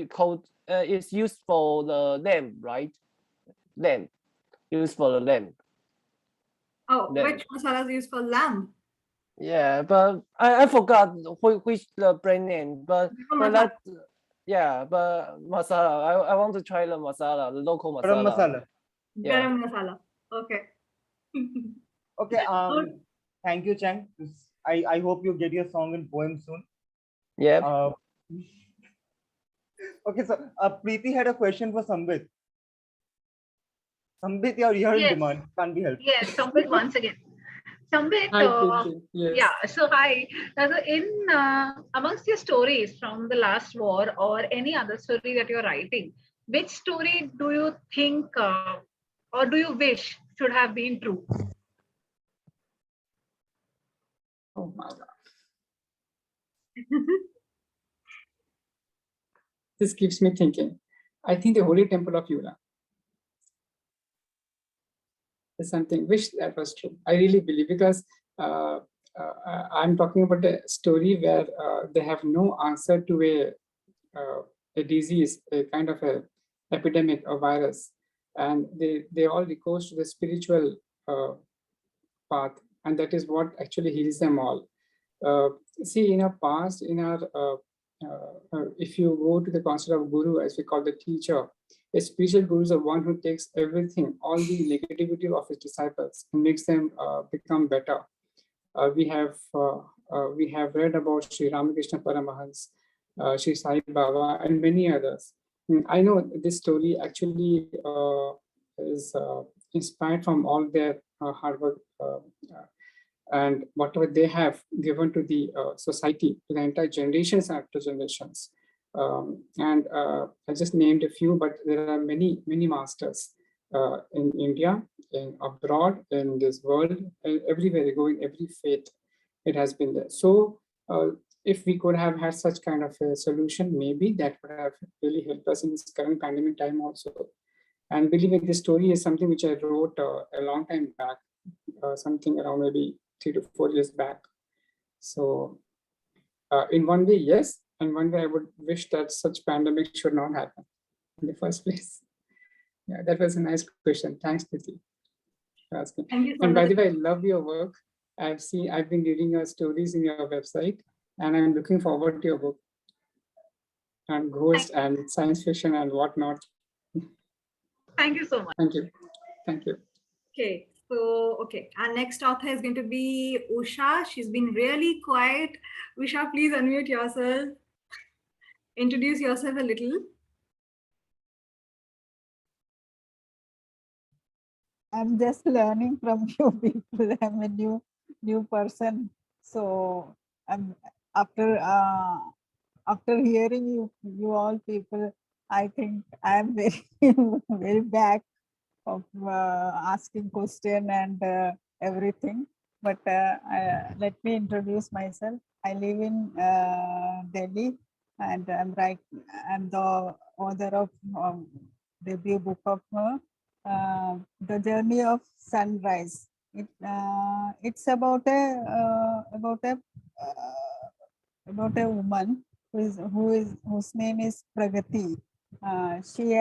called is used for the lamb, right? Lamb, used for the lamb. Oh, which masala is used for lamb? Yeah, but I forgot which the brand name, but that. Yeah, but masala. I want to try the masala, the local masala. Garam masala. Yeah. Garam masala. Okay. Okay. Thank you, Chang. I hope you get your song and poem soon. Yeah. Okay, so Preeti had a question for Sambit. Sambit, you're in demand. Can't be helped. Yes, Sambit once again. Sambit, yes. yeah, so hi. So in amongst your stories from the last war or any other story that you're writing, which story do you think or do you wish should have been true? Oh my God. This keeps me thinking. I think the Holy Temple of Yula is something wish that was true. I really believe, because I'm talking about a story where they have no answer to a disease, a kind of a epidemic or virus, and they all recourse to the spiritual path, and that is what actually heals them all. See, in our past, in our if you go to the concept of guru, as we call the teacher, a spiritual guru is the one who takes everything, all the negativity of his disciples, and makes them become better. We have read about Sri Ramakrishna Paramahans, Sri Sai Baba, and many others. I know this story actually is inspired from all their hard work and whatever they have given to the society, to the entire generations after generations. I just named a few, but there are many masters in India, in abroad, in this world, everywhere you go, in every faith, it has been there. So if we could have had such kind of a solution, maybe that would have really helped us in this current pandemic time also. And believe me, this story is something which I wrote a long time back, something around maybe 3 to 4 years back. So in one way, yes. And one way I would wish that such pandemic should not happen in the first place. Yeah, that was a nice question. Thanks, Preeti, for asking. And by the way, I love your work. I've been reading your stories in your website, and I'm looking forward to your book on ghosts and science fiction and whatnot. Thank you so much. Thank you. Thank you. Okay, so our next author is going to be Usha. She's been really quiet. Usha, please unmute yourself. Introduce yourself a little. I'm just learning from you people. I'm a new person, so I'm after hearing you all people, I think I'm very very back of asking question and everything. But let me introduce myself. I live in Delhi, and I'm the author of debut book of The Journey of Sunrise. It's about a woman whose name is Pragati. She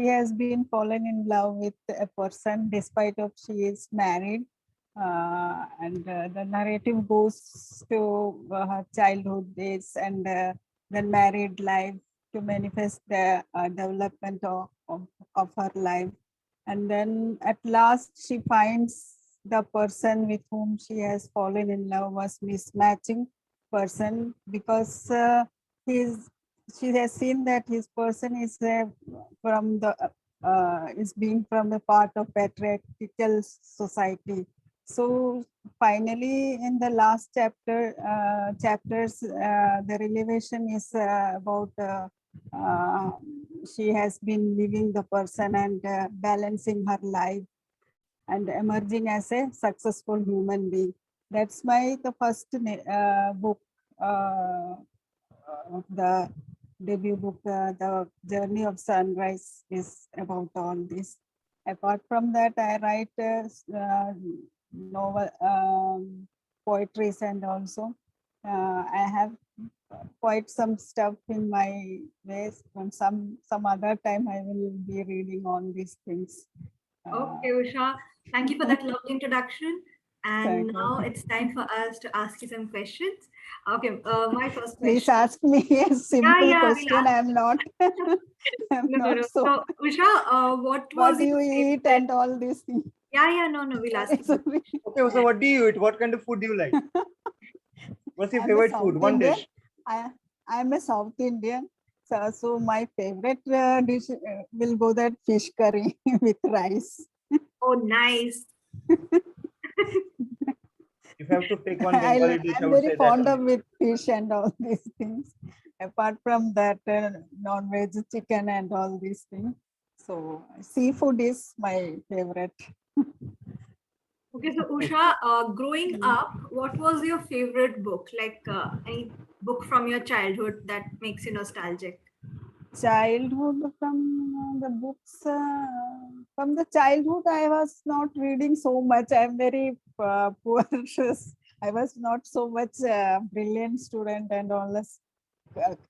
has been fallen in love with a person despite of she is married, and the narrative goes to her childhood days and then married life to manifest the development of her life. And then at last she finds the person with whom she has fallen in love was mismatching person, because she has seen that his person is from the is being from the part of patriarchal society. So finally, in the last chapters, the revelation is about she has been leaving the person and balancing her life and emerging as a successful human being. That's the first book of the debut book. The Journey of Sunrise is about all this. Apart from that, I write novel, poetries, and also I have quite some stuff in my ways. From some other time, I will be reading on these things. Okay, Usha, thank you for that lovely introduction. And now it's time for us to ask you some questions. Okay, my first question. Please ask me a simple question. I'm not. No. So, Usha, what do you eat and all these things? No, we'll ask you. Okay, so what do you eat? What kind of food do you like? What's your favorite food? One dish. I'm a South Indian. So my favorite dish will go that fish curry with rice. Oh, nice. If you have to pick one Bengali dish, I'm very fond of with fish and all these things. Apart from that, non-veg, chicken and all these things. So seafood is my favorite. Okay, so Usha, growing up, what was your favorite book? Like any book from your childhood that makes you nostalgic? Childhood, from the books, from the childhood, I was not reading so much. I'm very poor. I was not so much brilliant student and all this.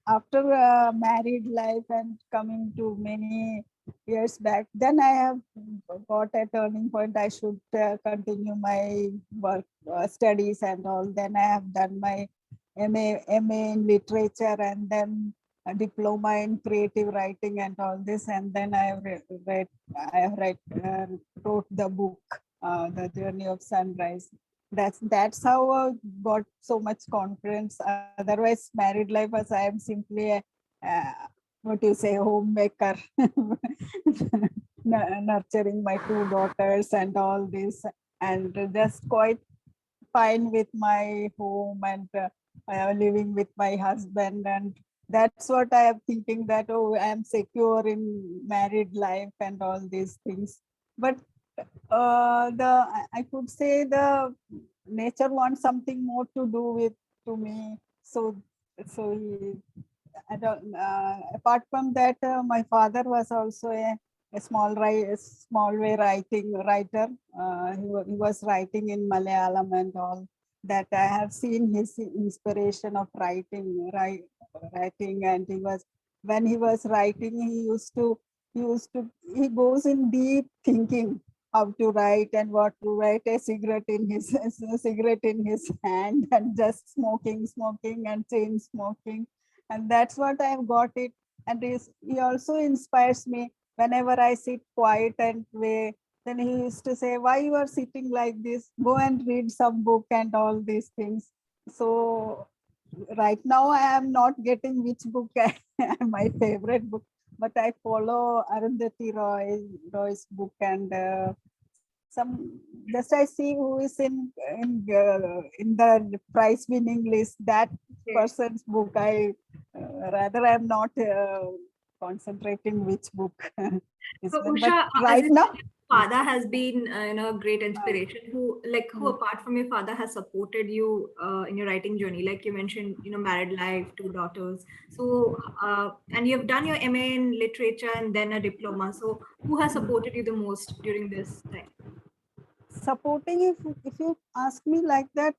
After married life and coming to many years back, then I have got a turning point. I should continue my work, studies and all. Then I have done my MA in literature, and then a diploma in creative writing and all this. And then I have wrote the book, The Journey of Sunrise. That's how I got so much confidence. Otherwise, married life, as I am simply a homemaker, nurturing my 2 daughters and all this, and just quite fine with my home and living with my husband. And that's what I am thinking, that I am secure in married life and all these things. but I could say the nature wants something more to do with to me. So I don't, apart from that, my father was also a small way writer. He was writing in Malayalam and all that. I have seen his inspiration of writing, and when he was writing, he goes in deep thinking how to write and what to write, a cigarette in his hand and just smoking and chain smoking. And that's what I've got it. And he also inspires me whenever I sit quiet and way. Then he used to say, why you are sitting like this? Go and read some book and all these things. So right now I am not getting which book my favorite book, but I follow Arundhati Roy's book and just I see who is in the prize winning list, that person's book. Rather I'm not concentrating which book. So but Usha, right now, father has been a great inspiration. Who apart from your father has supported you in your writing journey? Like you mentioned, married life, 2 daughters. So and you've done your MA in literature and then a diploma. So who has supported you the most during this time? Supporting, if you ask me like that,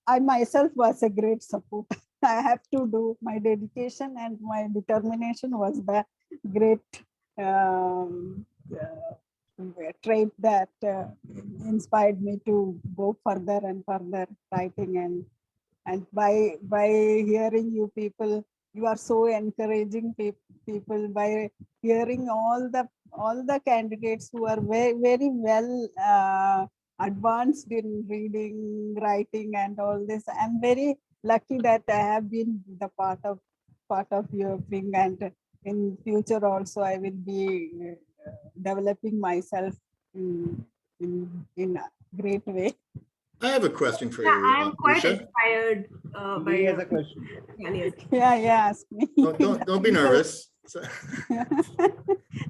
I myself was a great support. I have to do my dedication and my determination was the great trait that inspired me to go further and further writing. And by hearing you people, you are so encouraging people by hearing all the candidates who are very well advanced in reading, writing, and all this. I'm very lucky that I have been the part of your thing, and in future also I will be developing myself in a great way. I have a question for Yeah, you, I am quite Usha. inspired by. He has a question. Yeah, ask me. Don't be nervous.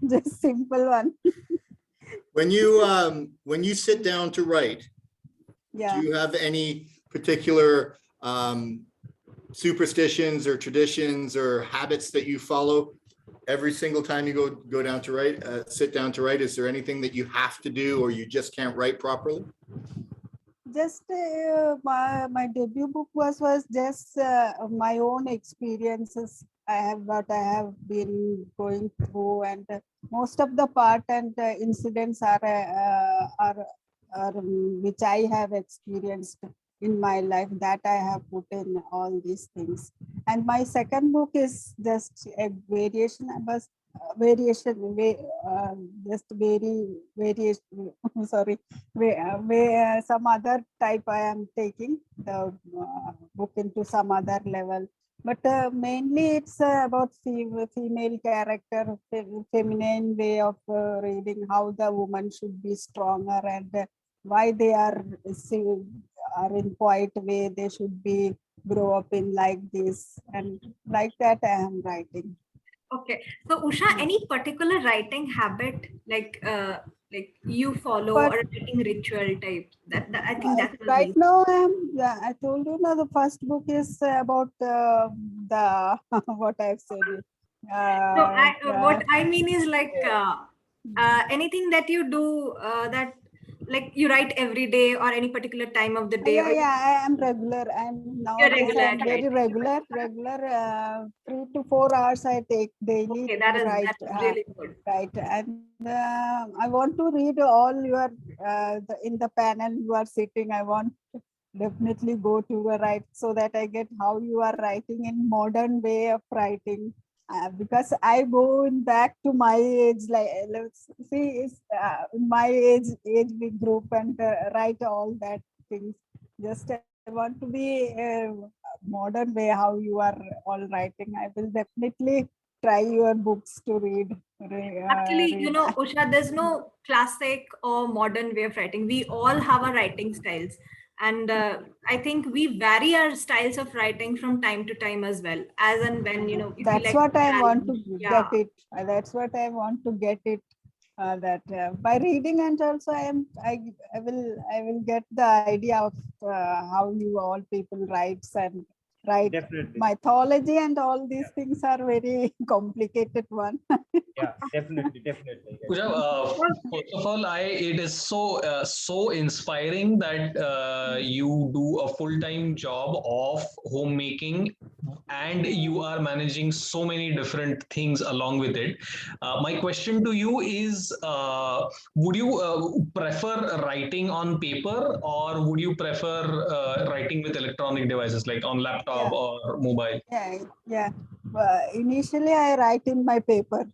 Just simple one. When you sit down to write, Yeah. do you have any particular superstitions or traditions or habits that you follow every single time you go down to write, sit down to write? Is there anything that you have to do or you just can't write properly? Just my debut book was just my own experiences. What I have been going through, and most of the part and incidents are which I have experienced in my life, that I have put in all these things. And my second book is just a variation. Sorry, some other type I am taking the book into some other level. But mainly it's about female character, feminine way of reading, how the woman should be stronger, and why they are in quiet way, they should be grow up in like this, and like that I am writing. Okay, so Usha, any particular writing habit like you follow, or a writing ritual type? That I think that's right now I told you now the first book is about the what I've said. What I mean is like anything that you do that like you write every day or any particular time of the day. I am regular. I'm nowadays I'm very regular. 3 to 4 hours I take daily. Okay, that's really good. Right, and I want to read all your in the panel you are sitting. I want to definitely go to the right so that I get how you are writing in modern way of writing. Because I go back to my age, like let's see, my age big group and write all that things. Just I want to be modern way how you are all writing. I will definitely try your books to read. Actually, Usha, there's no classic or modern way of writing. We all have our writing styles. And I think we vary our styles of writing from time to time as well, as and when, that's what I want to get it. That's what I want to get it. that by reading, and also I will get the idea of how you all people writes and write. Definitely. Mythology and all these things are very complicated one. Yeah, definitely. Pooja, first of all, it is so inspiring that you do a full-time job of homemaking and you are managing so many different things along with it. My question to you is, would you prefer writing on paper or would you prefer writing with electronic devices like on laptop or mobile? Yeah. Initially, I write in my paper.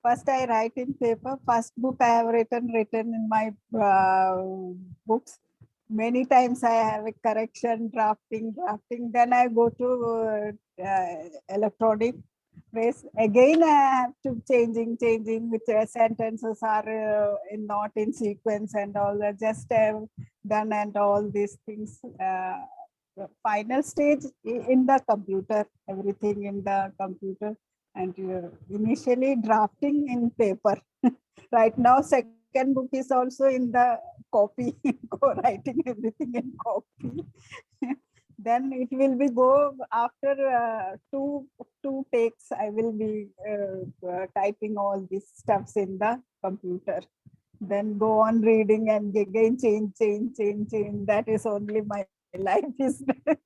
First, I write in paper. First book I have written in my books. Many times I have a correction, drafting. Then I go to electronic ways. Again, I have to changing, which sentences are not in sequence and all that. Just have done and all these things. The final stage in the computer, everything in the computer. And initially drafting in paper. Right now, second book is also in the copy, writing everything in copy. Then it will be go after two takes. I will be typing all these stuffs in the computer. Then go on reading and again change. That is only my life is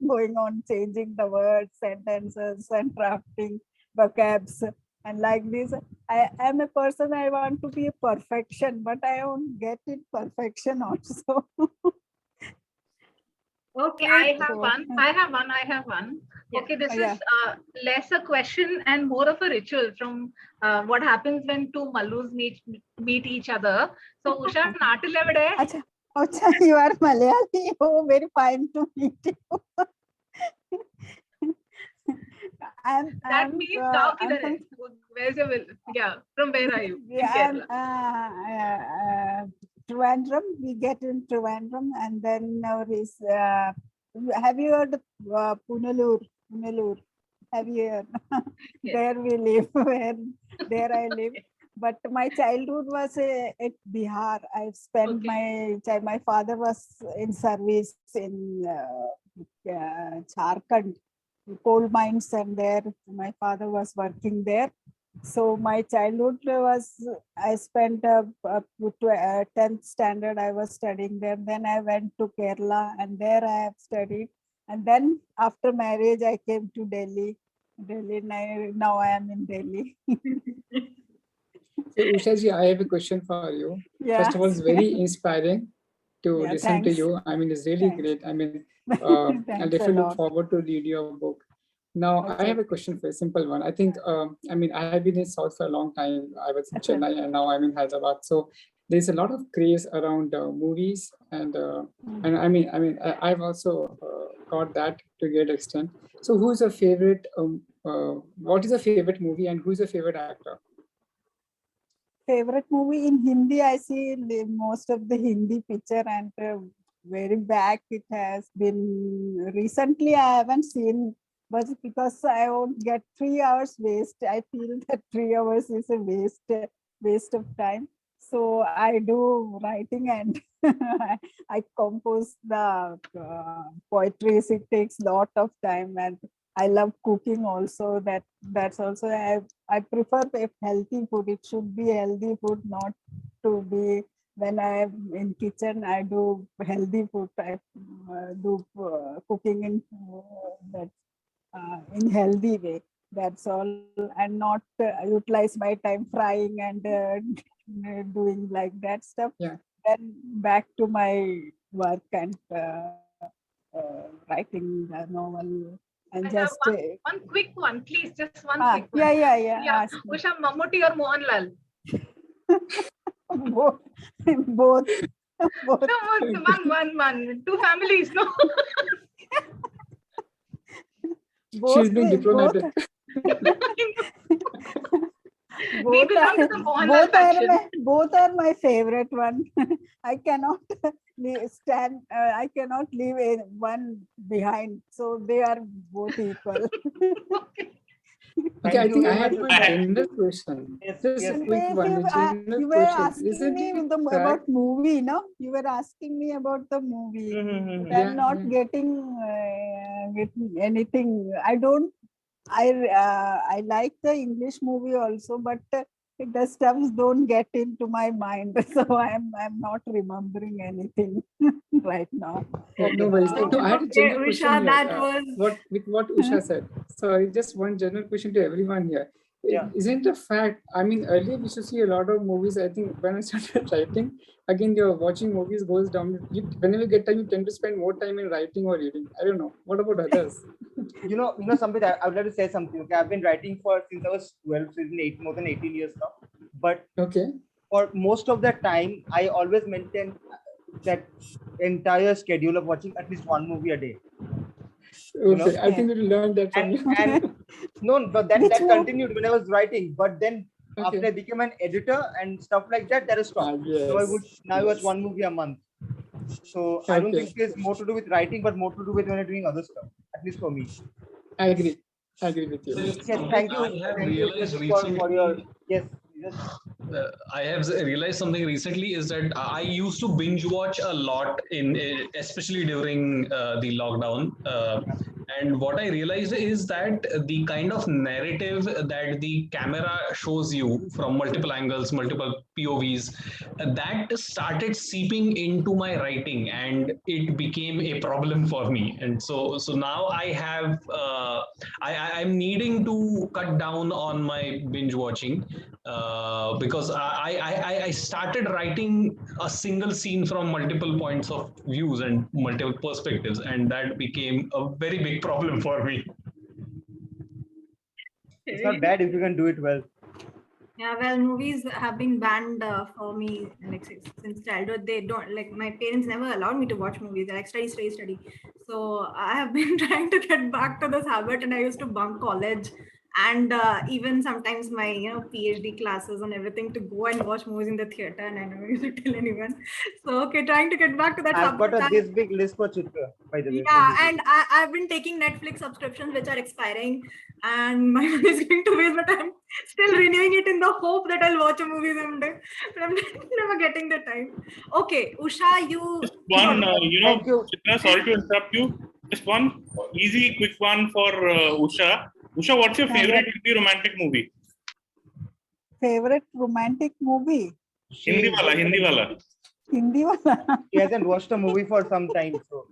going on, changing the words, sentences, and drafting vocabs. And like this, I am a person, I want to be a perfection, but I won't get it perfection also. Okay, I have one. Okay, this is less a question and more of a ritual from what happens when two Mallus meet each other. So, Usha, Natilevade. Acha, you are Malayali. Oh, very fine to meet you. That means Gao kidhar hai? Where's your from where are you? Trivandrum. We get in Trivandrum, and then is have you heard of Punalur? Have you heard? Yes. There we live. There I live. But my childhood was at Bihar. I spent my father was in service in Jharkhand, coal mines, and there my father was working there. So my childhood was, I spent up to 10th standard, I was studying there. Then I went to Kerala and there I have studied. And then after marriage, I came to Delhi. Now I am in Delhi. So Usha, I have a question for you. Yeah. First of all, it's very inspiring to listen to you. I mean, it's really great. I mean, I definitely look forward to read your book. Now, I have a question for a simple one. I think, I mean, I have been in South for a long time. I was in Chennai and now I'm in Hyderabad. So there's a lot of craze around movies, and I mean, I've also got that to a great extent. So who's your favorite? What is your favorite movie, and who's your favorite actor? Favorite movie in Hindi, I see most of the Hindi picture, and very back it has been. Recently, I haven't seen, but because I won't get 3 hours waste, I feel that 3 hours is a waste of time. So I do writing and I compose the poetries. It takes a lot of time, and I love cooking also. That's also I prefer healthy food. It should be healthy food, not to be when I'm in kitchen. I do healthy food. I do cooking in that in healthy way. That's all, and not utilize my time frying and doing like that stuff. Yeah. Then back to my work and writing the novel. And I just have one quick one, please. Just one quick one. Yeah. Usha, Mammootty or Mohanlal? Both. No, one. Two families, no? She's being diplomatic. Both are my favorite one. I cannot stand. I cannot leave one behind. So they are both equal. Okay. Okay, I Thank think you I very had much, a Usha. general question. Yes, Just yes. a quick one, a general You were question. asking Isn't me it about fact? movie, no? You were asking me about the movie. But Yeah, I'm not yeah. getting anything. I like the English movie also, but the stuffs don't get into my mind, so I'm not remembering anything right now. No worries. No, I had a Okay, general question Usha, here. that was What Usha said. Sorry, just one general question to everyone here. Yeah. Isn't a fact? I mean, earlier we used to see a lot of movies. I think when I started writing, again, your watching movies goes down. Whenever you get time, you tend to spend more time in writing or reading. I don't know. What about others? You know, Sambit, I would like to say something. Okay, I've been writing since I was 12, so it's more than 18 years now. But okay, for most of that time, I always maintained that entire schedule of watching at least one movie a day. Okay, I think we learned that from you. And no, but that continued when I was writing. But then after I became an editor and stuff like that, that has stopped. Now I watch one movie a month. So I don't think it's more to do with writing, but more to do with when I'm doing other stuff. At least for me. I agree with you. Yes, thank you. Thank you for your yes. I have realized something recently is that I used to binge watch a lot especially during the lockdown. And what I realized is that the kind of narrative that the camera shows you from multiple angles, multiple POVs, that started seeping into my writing, and it became a problem for me. And so now I have I'm needing to cut down on my binge watching because I started writing a single scene from multiple points of views and multiple perspectives, and that became a very big problem for me. It's not bad if you can do it well. Yeah, well, movies have been banned for me like since childhood. They don't like, my parents never allowed me to watch movies. They're like study. So I have been trying to get back to this habit, and I used to bunk college and even sometimes my PhD classes and everything to go and watch movies in the theater, and I never used to tell anyone. So okay, trying to get back to that I've habit. got this big list for Chitra, by the way. Yeah, and I've been taking Netflix subscriptions which are expiring, and my money is going to waste, but I'm still renewing it in the hope that I'll watch a movie someday. But I'm never getting the time. Okay, Usha, you. One, Chitra, sorry to interrupt you. Just one easy, quick one for Usha. Usha, what's your favorite Hindi romantic movie? Favorite romantic movie? Hindi wala. Hindi wala. She hasn't watched a movie for some time, so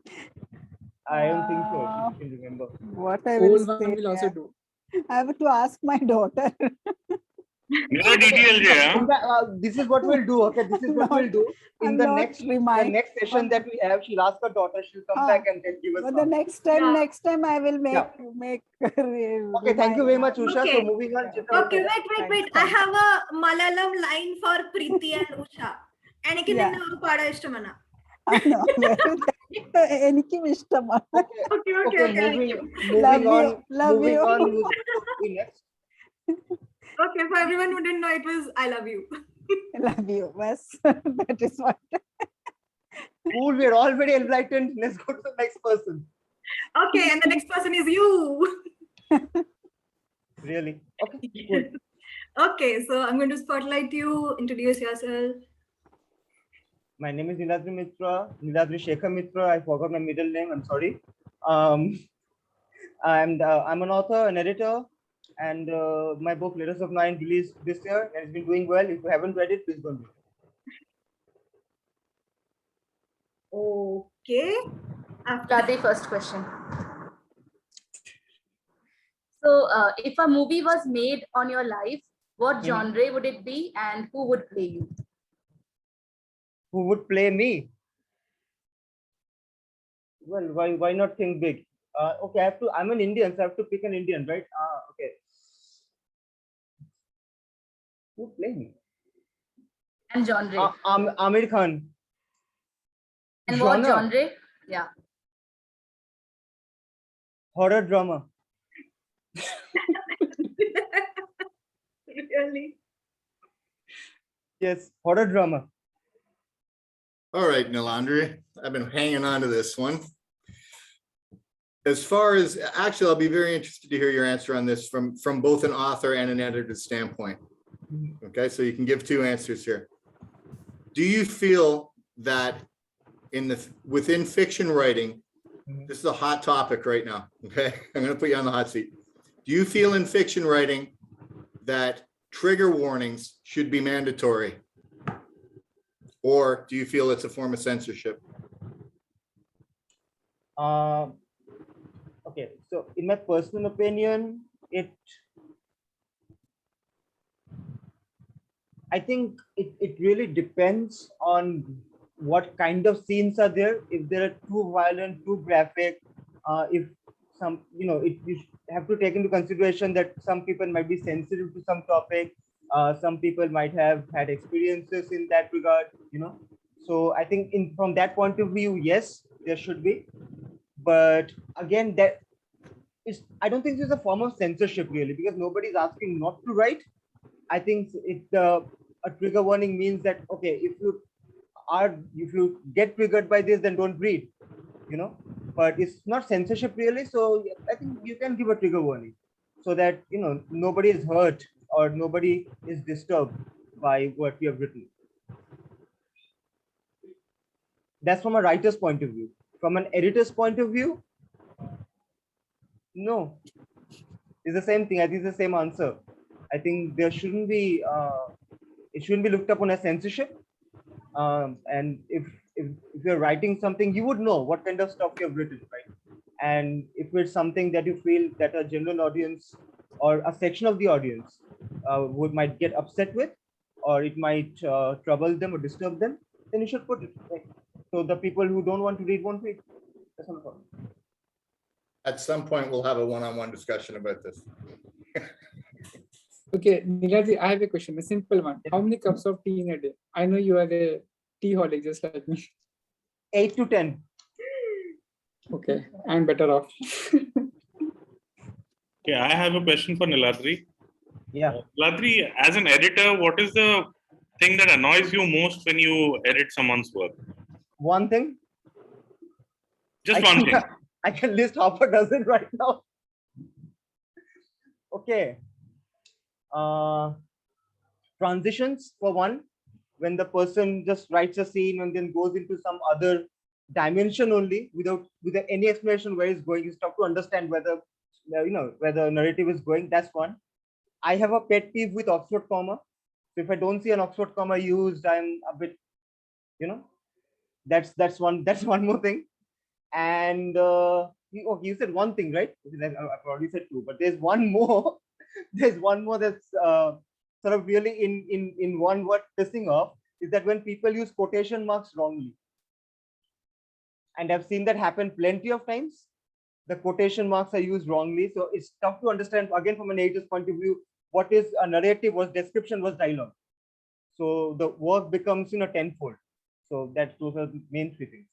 I don't think so. She can remember. What I will say. Will also do. I have to ask my daughter. This is what we'll do. Okay, this is what we'll do. In the next session that we have, she'll ask her daughter. She'll come back and then give us. But the next time I will make. Okay, thank you very much, Usha. Okay. So moving on. Chitra, Okay, wait. I have a Malayalam line for Preeti and Usha. എനിക്ക് നിന്നെ ഒരു പാഠം ഇഷ്ടമാണ്. എനിക്കും ഇഷ്ടമാണ്. Okay. Love you. Okay, for everyone who didn't know, it was I love you. Love you. Bas, that is what. Cool, we're already enlightened. Let's go to the next person. Okay, and the next person is you. Really? Okay, cool. Okay, so I'm going to spotlight you. Introduce yourself. My name is Niladri Mitra. Niladri Shekhar Mitra. I forgot my middle name. I'm sorry. I'm an author, an editor, and my book Letters of Nine released this year and it's been doing well. If you haven't read it, please go and read it. Okay. The first question. So, if a movie was made on your life, what genre would it be, and who would play you? Who would play me? Well, why not think big? Okay, I'm an Indian, so I have to pick an Indian, right? Okay. Who would play me? And genre. Amir Khan. And what genre? Yeah. Horror drama. Really? Yes, horror drama. All right, Niladri, I've been hanging on to this one. as far as, actually, I'll be very interested to hear your answer on this from both an author and an editor's standpoint. Okay, so you can give two answers here. Do you feel that within fiction writing, this is a hot topic right now, okay? I'm gonna put you on the hot seat. Do you feel in fiction writing that trigger warnings should be mandatory? Or do you feel it's a form of censorship? Okay, so in my personal opinion, I think it really depends on what kind of scenes are there. If they are too violent, too graphic, if some, you have to take into consideration that some people might be sensitive to some topic. Some people might have had experiences in that regard, So I think from that point of view, yes, there should be. But again, I don't think it's a form of censorship really, because nobody's asking not to write. I think a trigger warning means that, okay, if you get triggered by this, then don't read, but it's not censorship really. So I think you can give a trigger warning so that, nobody is hurt or nobody is disturbed by what you have written. That's from a writer's point of view. From an editor's point of view, no, it's the same thing. I think it's the same answer. I think there shouldn't be, it shouldn't be looked upon as censorship. And if you're writing something, you would know what kind of stuff you have written, right? And if it's something that you feel that a general audience or a section of the audience might get upset with, or it might trouble them or disturb them, then you should put it, right? So the people who don't want to read won't read. That's not a problem. At some point, we'll have a one-on-one discussion about this. Okay, Niladri, I have a question, a simple one. How many cups of tea in a day? I know you are a tea-holic just like me. 8 to 10. Okay, I'm better off. Okay, I have a question for Niladri. Yeah. Niladri, as an editor, what is the thing that annoys you most when you edit someone's work? One thing. Just one thing. I can list half a dozen right now. Okay. Transitions for one, when the person just writes a scene and then goes into some other dimension only without any explanation where it's going. It's tough to understand whether whether narrative is going. That's one. I have a pet peeve with Oxford comma. So if I don't see an Oxford comma used, I'm a bit, that's one more thing. And you said one thing, right? I've already said two, but there's one more. There's one more that's sort of really in one word pissing off, is that when people use quotation marks wrongly. And I've seen that happen plenty of times. The quotation marks are used wrongly. So it's tough to understand, again, from an editor's point of view, what is a narrative, was description, was dialogue. So the work becomes tenfold. So those are the main three things.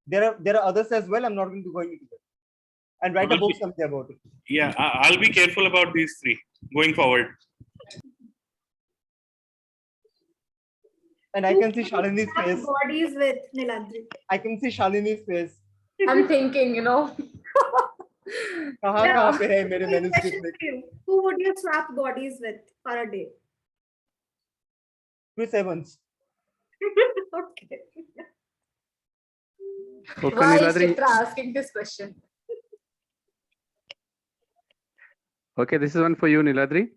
There are others as well. I'm not going to go into them. And write a book someday about it. Yeah, I'll be careful about these three going forward. And I can see Shalini's face. Bodies with Niladri. I can see Shalini's face. I'm thinking, Kahan pe hai mere manuscript mein? Who would you swap bodies with for a day? Chris Evans. Okay. Okay, Why is Niladri. Chitra asking this question? Okay, this is one for you, Niladri.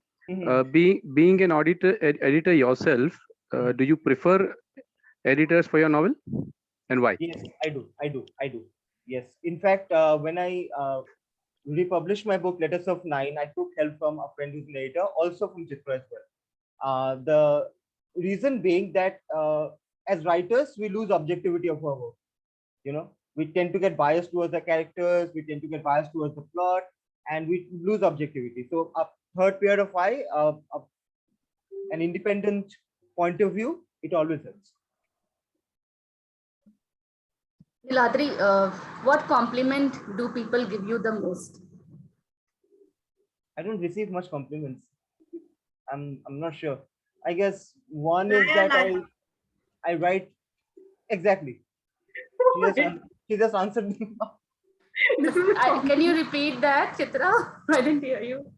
Being an editor yourself, do you prefer editors for your novel, and why? Yes, I do. Yes. In fact, when I republished my book, Letters of Nine, I took help from a friend who's an editor, also from Chitra as well. The reason being that as writers, we lose objectivity of our work. We tend to get biased towards the characters, we tend to get biased towards the plot, and we lose objectivity. So a third pair of eye, an independent point of view, it always helps. Niladri, what compliment do people give you the most? I don't receive much compliments. I'm not sure. I guess one is that I write exactly. She just answered me. Can you repeat that, Chitra? I didn't hear you.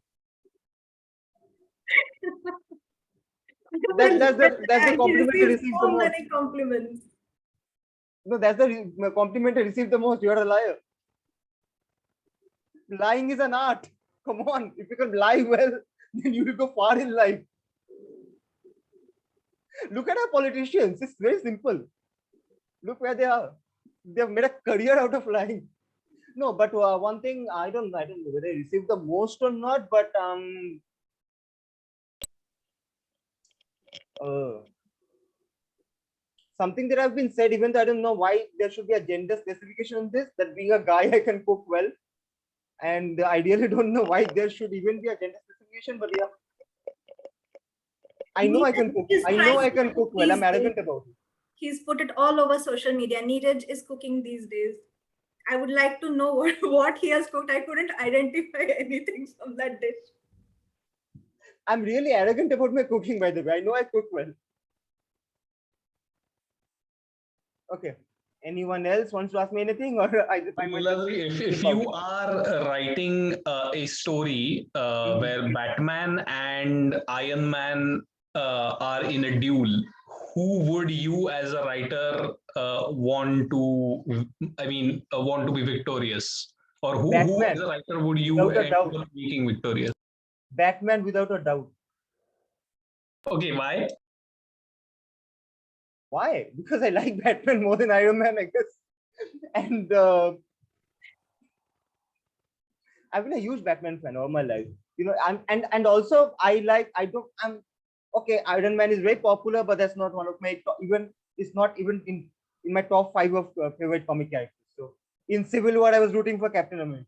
That's the compliment I received the So most. many compliments. No, that's the compliment I received the most. You're a liar. Lying is an art. Come on, if you can lie well, then you will go far in life. Look at our politicians. It's very simple. Look where they are. They have made a career out of lying. No, but one thing I don't know whether I received the most or not, but something that I've been said, even though I don't know why there should be a gender specification in this, that being a guy I can cook well, and I really don't know why there should even be a gender specification, but yeah, I know I can cook. I know I can cook well. I'm arrogant about it. He's put it all over social media. Neeraj is cooking these days. I would like to know what he has cooked. I couldn't identify anything from that dish. I'm really arrogant about my cooking, by the way. I know I cook well. Okay. Anyone else wants to ask me anything? Or if you are writing a story where Batman and Iron Man are in a duel, who would you as a writer want to be victorious? Or who as a writer would you end up making victorious? Batman, without a doubt. Okay, why? Why? Because I like Batman more than Iron Man, I guess. And I've been a huge Batman fan all my life. You know, and also I'm okay, Iron Man is very popular, but that's not one of my it's not even in my top 5 of favorite comic characters. So in Civil War, I was rooting for Captain America.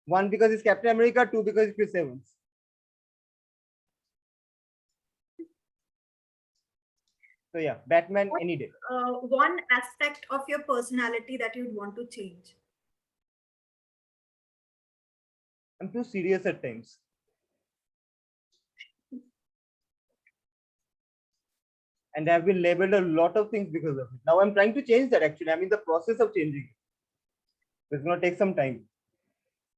1, because it's Captain America, 2, because it's Chris Evans. So yeah, Batman any day. One aspect of your personality that you'd want to change? I'm too serious at times. And I've been labeled a lot of things because of it. Now I'm trying to change that actually. I'm in the process of changing it. It's going to take some time.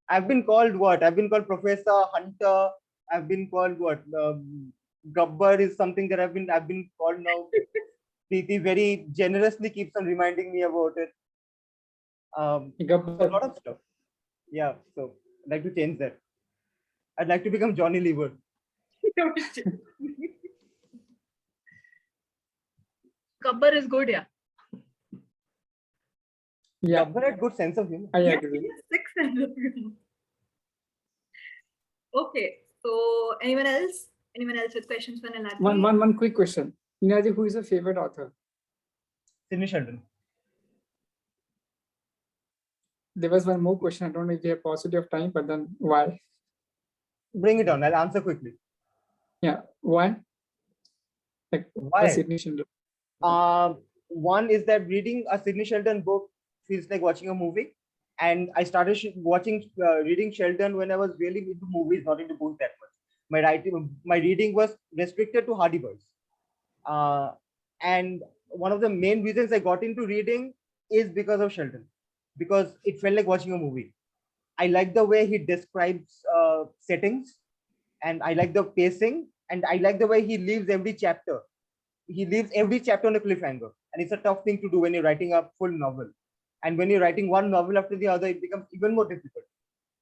I've been called what? I've been called Professor Hunter. I've been called what? Gabbar is something that I've been called now. Preeti very generously keeps on reminding me about it. A lot of stuff. Yeah, so I'd like to change that. I'd like to become Johnny Lever. Gabbar is good, yeah. Yeah, Gabbar had good sense of humor. I agree. Sick sense of humor. Okay, so anyone else? Anyone else with questions for Niladri? One quick question. Niladri, who is your favorite author? Sidney Sheldon. There was one more question. I don't know if you have paucity of time, but then why? Bring it on. I'll answer quickly. Yeah, why? Like why? Sidney Sheldon. One is that reading a Sidney Sheldon book feels like watching a movie. And I started reading Sheldon when I was really into movies, not into books that much. My reading was restricted to Hardy Boys. And one of the main reasons I got into reading is because of Sheldon, because it felt like watching a movie. I like the way he describes settings, and I like the pacing, and I like the way he leaves every chapter. He leaves every chapter on a cliffhanger, and it's a tough thing to do when you're writing a full novel. And when you're writing one novel after the other, it becomes even more difficult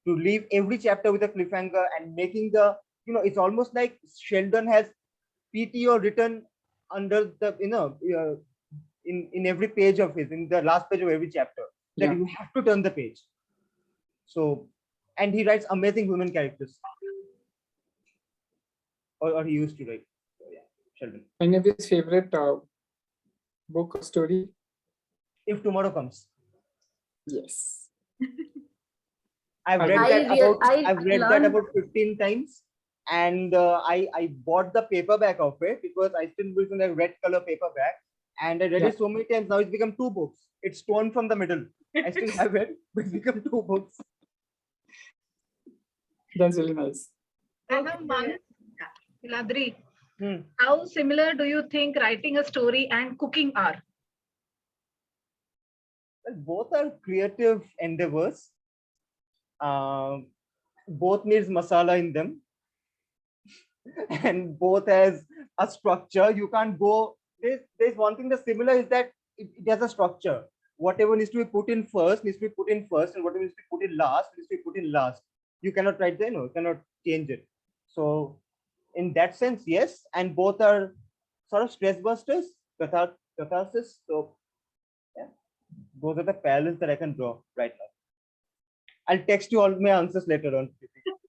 to leave every chapter with a cliffhanger and making it's almost like Sheldon has PTO written under the, in every page of his, in the last page of every chapter, that you have to turn the page. So, and he writes amazing women characters. Or he used to write. So, yeah, Sheldon. Any of his favorite book or story? If Tomorrow Comes. Yes. I've read that about 15 times, and I bought the paperback of it because I still was in a red color paperback, and I read it so many times. Now it's become 2 books. It's torn from the middle. I still have it, but it's become 2 books. That's really nice. I have one. Niladri, how similar do you think writing a story and cooking are? Well, both are creative endeavors. Both needs masala in them, and both has a structure. You can't go. There's one thing that's similar is that it has a structure. Whatever needs to be put in first needs to be put in first, and whatever needs to be put in last needs to be put in last. You cannot write there, you cannot change it. So in that sense, yes, and both are sort of stress busters, catharsis. So yeah, those are the parallels that I can draw right now. I'll text you all my answers later on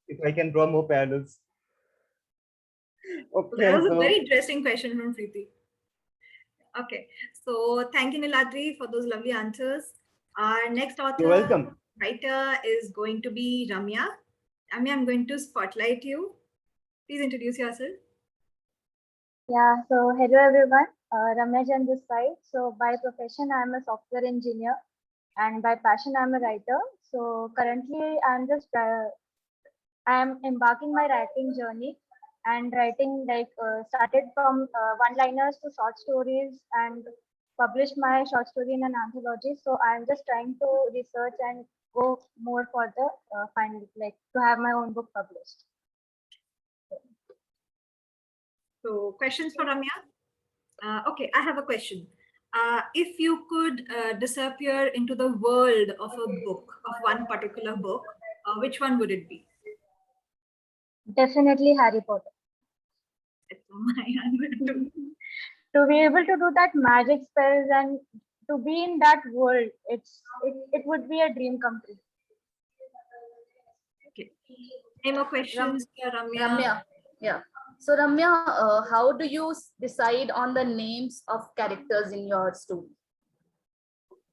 if I can draw more parallels. Okay, that was a very interesting question from Preeti. Okay, so thank you, Niladri, for those lovely answers. Our next author, you're welcome. Writer is going to be Ramya. Ramya, I'm going to spotlight you. Please introduce yourself. Yeah, so hello everyone. Ramya Jain this side. So by profession, I'm a software engineer, and by passion, I'm a writer. So currently, I'm embarking my writing journey, and writing started from one-liners to short stories, and published my short story in an anthology. So I'm just trying to research and go more for the final, to have my own book published. So questions for Ramya? Okay, I have a question. If you could disappear into the world of a book, of one particular book, which one would it be? Definitely Harry Potter. It's my answer. To be able to do that magic spells and to be in that world, it would be a dream come true. Okay. Any more questions for Ramya? Ramya, yeah. So Ramya, how do you decide on the names of characters in your story?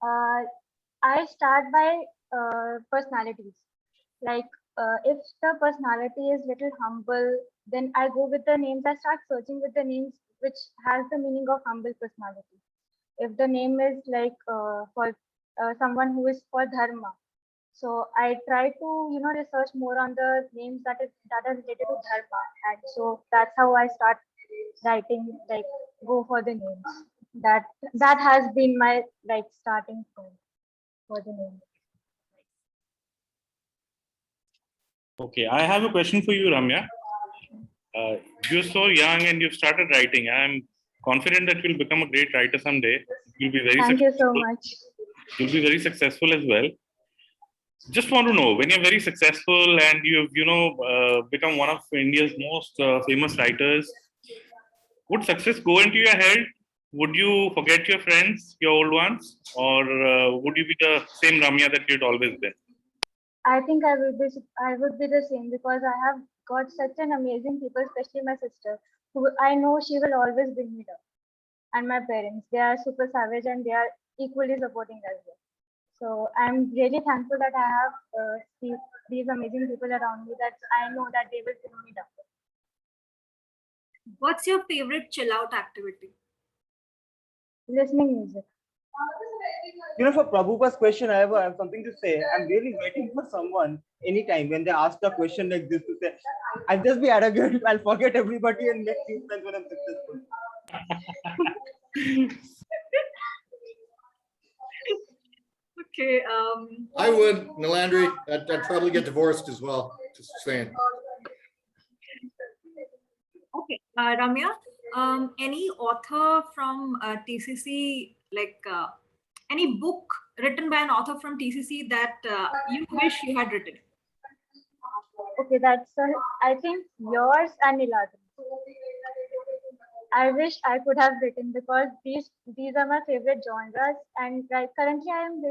I start by personalities. If the personality is little humble, then I go with the names. I start searching with the names which has the meaning of humble personality. If the name is for someone who is for dharma, so I try to research more on the names that are related to dharma, and so that's how I start writing. Go for the names. That has been my starting point for the name. Okay, I have a question for you, Ramya. You're so young and you've started writing. I'm confident that you'll become a great writer someday. You'll be very Thank you so much. You'll be very successful as well. Just want to know, when you're very successful and you've become one of India's most famous writers, would success go into your head? Would you forget your friends, your old ones, or would you be the same Ramya that you'd always been? I think I would be the same, because I have got such an amazing people, especially my sister, who I know she will always bring me down. And my parents, they are super savage and they are equally supporting as well. So I'm really thankful that I have these amazing people around me, that I know that they will bring me down. What's your favorite chill out activity? Listening music. For Prabhupad's question, I have something to say. I'm really waiting for someone anytime when they ask a question like this to say, I'll just be arrogant, I'll forget everybody and make new friends when I'm successful. Okay. I would, Niladri. I'd probably get divorced as well. Just saying. Okay, Ramya, any author from TCC, any book written by an author from TCC that you wish you had written? Okay, that's I think yours and Niladri. I wish I could have written, because these are my favorite genres, and currently I am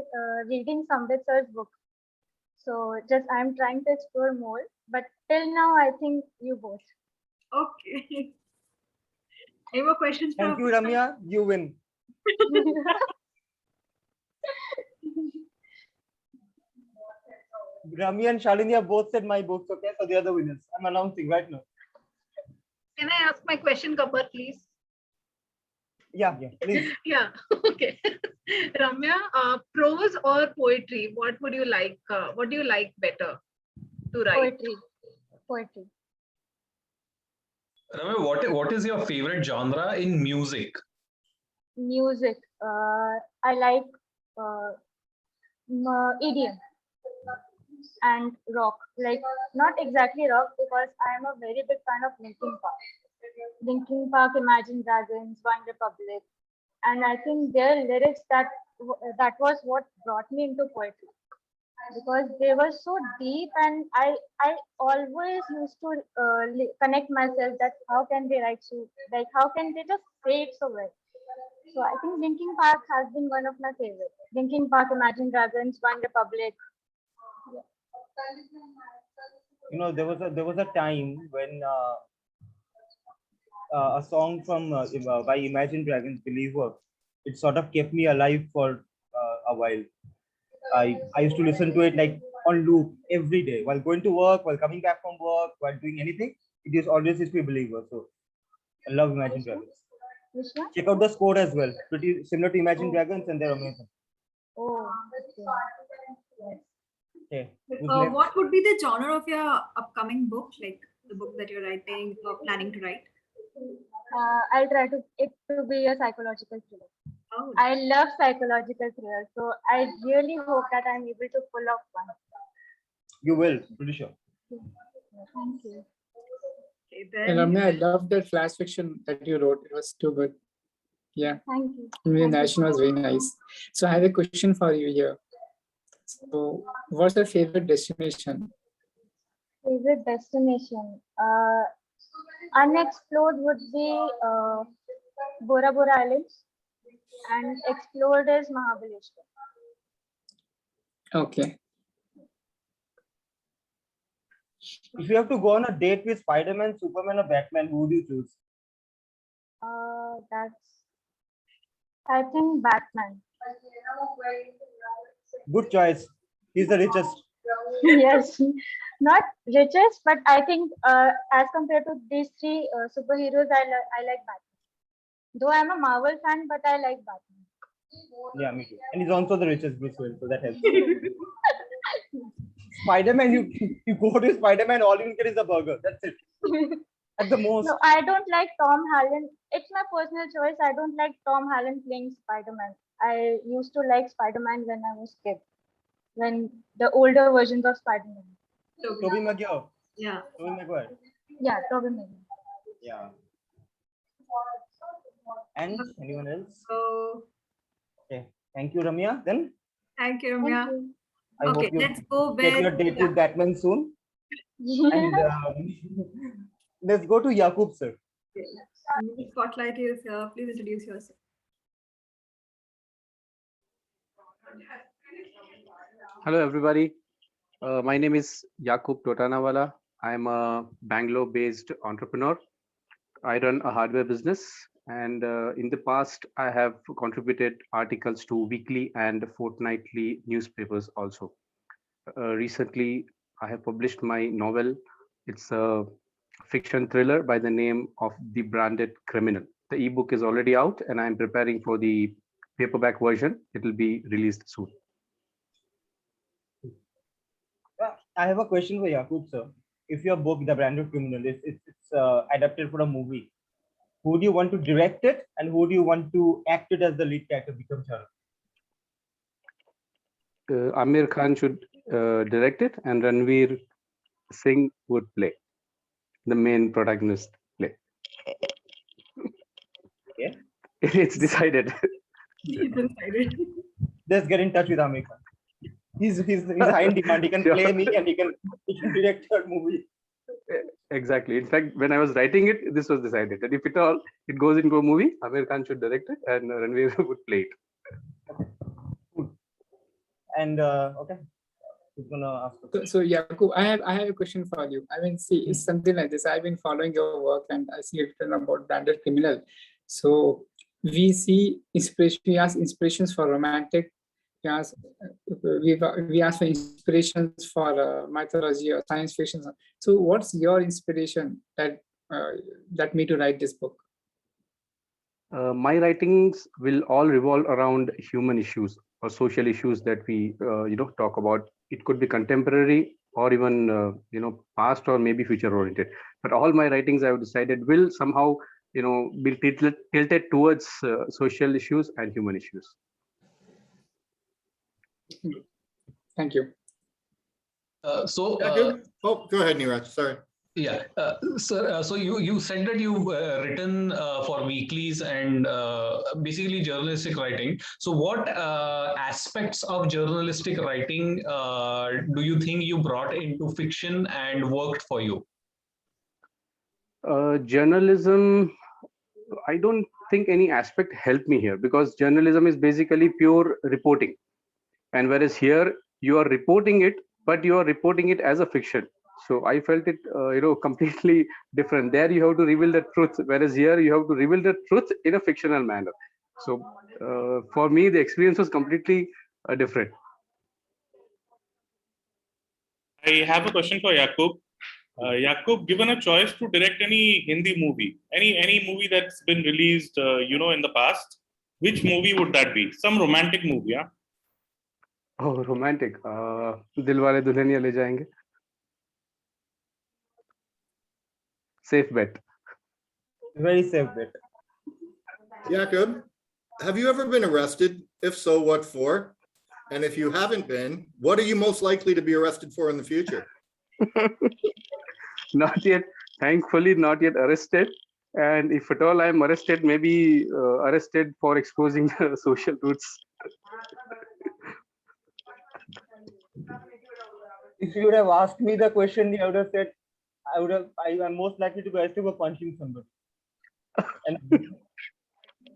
reading Sambit sir's book. So I'm trying to explore more, but till now I think you both. Okay. Any more questions? Thank you, Ramya. You win. Ramya and Shalini have both said my books, okay? So they are the winners. I'm announcing right now. Can I ask my question, Kapar, please? Yeah, please. Yeah, okay. Ramya, prose or poetry? What would you like? What do you like better to write? Poetry. Ramya, what is your favorite genre in music? Music. I like EDM and rock. Like not exactly rock because I am a very big fan of Linkin Park. Linkin Park, Imagine Dragons, One Republic, and I think their lyrics that was what brought me into poetry because they were so deep, and I always used to connect myself that how can they write so, like how can they just say it so well. So I think Linkin Park has been one of my favorites. Linkin Park, Imagine Dragons, One Republic. You know, there was a time when a song from by Imagine Dragons, Believer, it sort of kept me alive for a while. I used to listen to it like on loop every day while going to work, while coming back from work, while doing anything. It is always used to be Believer. So I love Imagine Dragons. Check out the score as well. Pretty similar to Imagine Dragons, and they're amazing. Oh, okay. What would be the genre of your upcoming book, like the book that you're writing or planning to write? I'll try it to be a psychological thriller. Oh. I love psychological thrillers, so I really hope that I'm able to pull off one. You will, pretty sure. Thank you. Okay, and Ramya, I love that flash fiction that you wrote. It was too good. Yeah. Thank you. The narration was very nice. So I have a question for you here. So what's your favorite destination? Favorite destination? Unexplored would be Bora Bora Islands, and explored is Mahabaleshwar. Okay. If you have to go on a date with Spider-Man, Superman, or Batman, who would you choose? I think Batman. Good choice. He's the richest. Yes, not richest, but I think as compared to these three superheroes, I like Batman. Though I'm a Marvel fan, but I like Batman. Yeah, me too. And he's also the richest Bruce Wayne, so that helps. Spider-Man, you go to Spider-Man, all you get is a burger. That's it. At the most. No, I don't like Tom Holland. It's my personal choice. I don't like Tom Holland playing Spider-Man. I used to like Spider-Man when I was a kid. When the older versions of Spider-Man. Tobey Maguire. Yeah. Tobey Maguire. Yeah, Tobey Maguire. Yeah. And anyone else? So, okay. Thank you, Ramya. Then. Thank you, Ramya. I hope you let's go get your date with Batman soon. And let's go to Yakub, sir. The spotlight is here. Please introduce yourself. Hello, everybody. My name is Yakub Totanawala. I'm a Bangalore-based entrepreneur. I run a hardware business, and in the past, I have contributed articles to weekly and fortnightly newspapers also. Recently, I have published my novel. It's a fiction thriller by the name of The Branded Criminal. The ebook is already out, and I'm preparing for the paperback version. It will be released soon. I have a question for Yakub, sir. If your book, The Branded Criminal, it's adapted for a movie, who do you want to direct it, and who do you want to act it as the lead character, become Chang? Amir Khan should direct it, and Ranveer Singh would play the main protagonist play. Okay. It's decided. Just get in touch with Amir Khan. He's high in demand. He can play me, and he can direct your movie. Exactly. In fact, when I was writing it, this was decided that if it goes into a movie, Amir Khan should direct it, and Ranveer would play it. And okay, who's gonna ask? So Yakub, I have a question for you. I mean, see, it's something like this. I've been following your work, and I see written about Branded Criminal. So we see inspiration. We ask inspirations for romantic. We ask for inspirations for mythology or science fiction. So what's your inspiration that made you write this book? My writings will all revolve around human issues or social issues that we talk about. It could be contemporary or even past or maybe future oriented. But all my writings, I have decided, will somehow be tilted towards social issues and human issues. Thank you. Yakub? Oh, go ahead, Neeraj. Sorry. Yeah, sir. So you said that you've written for weeklies and basically journalistic writing. So what aspects of journalistic writing do you think you brought into fiction and worked for you? Journalism, I don't think any aspect helped me here, because journalism is basically pure reporting. And whereas here you are reporting it, but you are reporting it as a fiction. So I felt it, completely different. There you have to reveal the truth, whereas here you have to reveal the truth in a fictional manner. So for me, the experience was completely different. I have a question for Yakub. Yakub, given a choice to direct any Hindi movie, any movie that's been released, in the past, which movie would that be? Some romantic movie, yeah? Oh, romantic. Dilwale Dulhaniya Le Jayenge. Safe bet. Very safe bet. Yakub, have you ever been arrested? If so, what for? And if you haven't been, what are you most likely to be arrested for in the future? Not yet. Thankfully, not yet arrested. And if at all I'm arrested, maybe arrested for exposing the social roots. If you would have asked me the question, I would have said, I am most likely to be arrested for punching somebody. And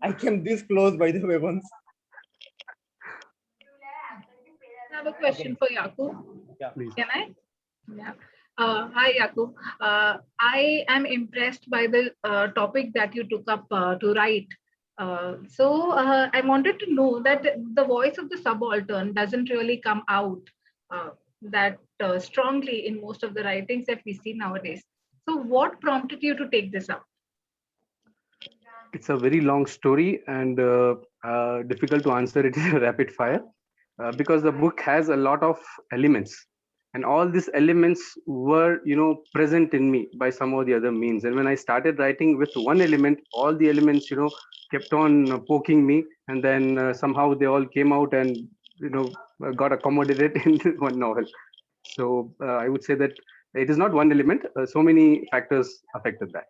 I came this close, by the way, once. I have a question for Yakub. Yeah, please. Can I? Yeah. Hi, Yakub. I am impressed by the topic that you took up to write. So I wanted to know that the voice of the subaltern doesn't really come out that strongly in most of the writings that we see nowadays. So what prompted you to take this up? It's a very long story and difficult to answer it in rapid fire because the book has a lot of elements. And all these elements were, present in me by some or the other means. And when I started writing with one element, all the elements, kept on poking me. And then somehow they all came out and, got accommodated in one novel. So I would say that it is not one element. So many factors affected that.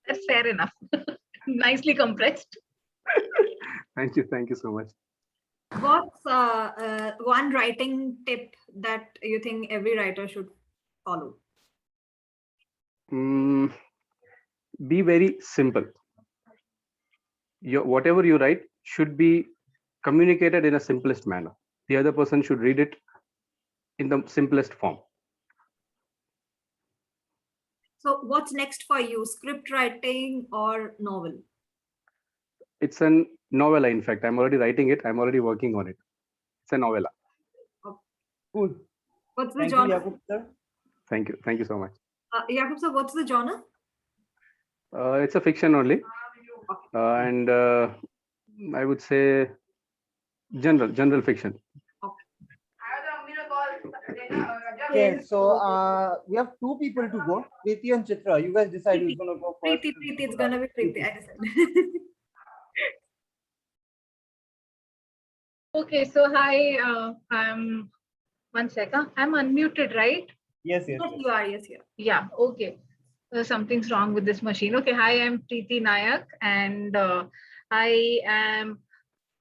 That's fair enough. Nicely compressed. Thank you. Thank you so much. What's one writing tip that you think every writer should follow? Be very simple. Whatever you write should be communicated in a simplest manner. The other person should read it in the simplest form. So what's next for you, script writing or novel? It's a novella, in fact. I'm already writing it. I'm already working on it. It's a novella. Oh. Cool. What's the Thank genre? you, Yakub, sir. Thank you. Thank you so much. Yakub sir, what's the genre? It's a fiction only. And I would say general fiction. Okay, so we have two people to go, Preeti and Chitra. You guys decide who's going to go first. Preeti, it's going to be Preeti, I decided. Okay, so hi, I'm one second. I'm unmuted, right? Yes, Yes, you are. Yes, you are. Yeah, okay. Something's wrong with this machine. Okay, hi, I'm Preeti Nayak, and I am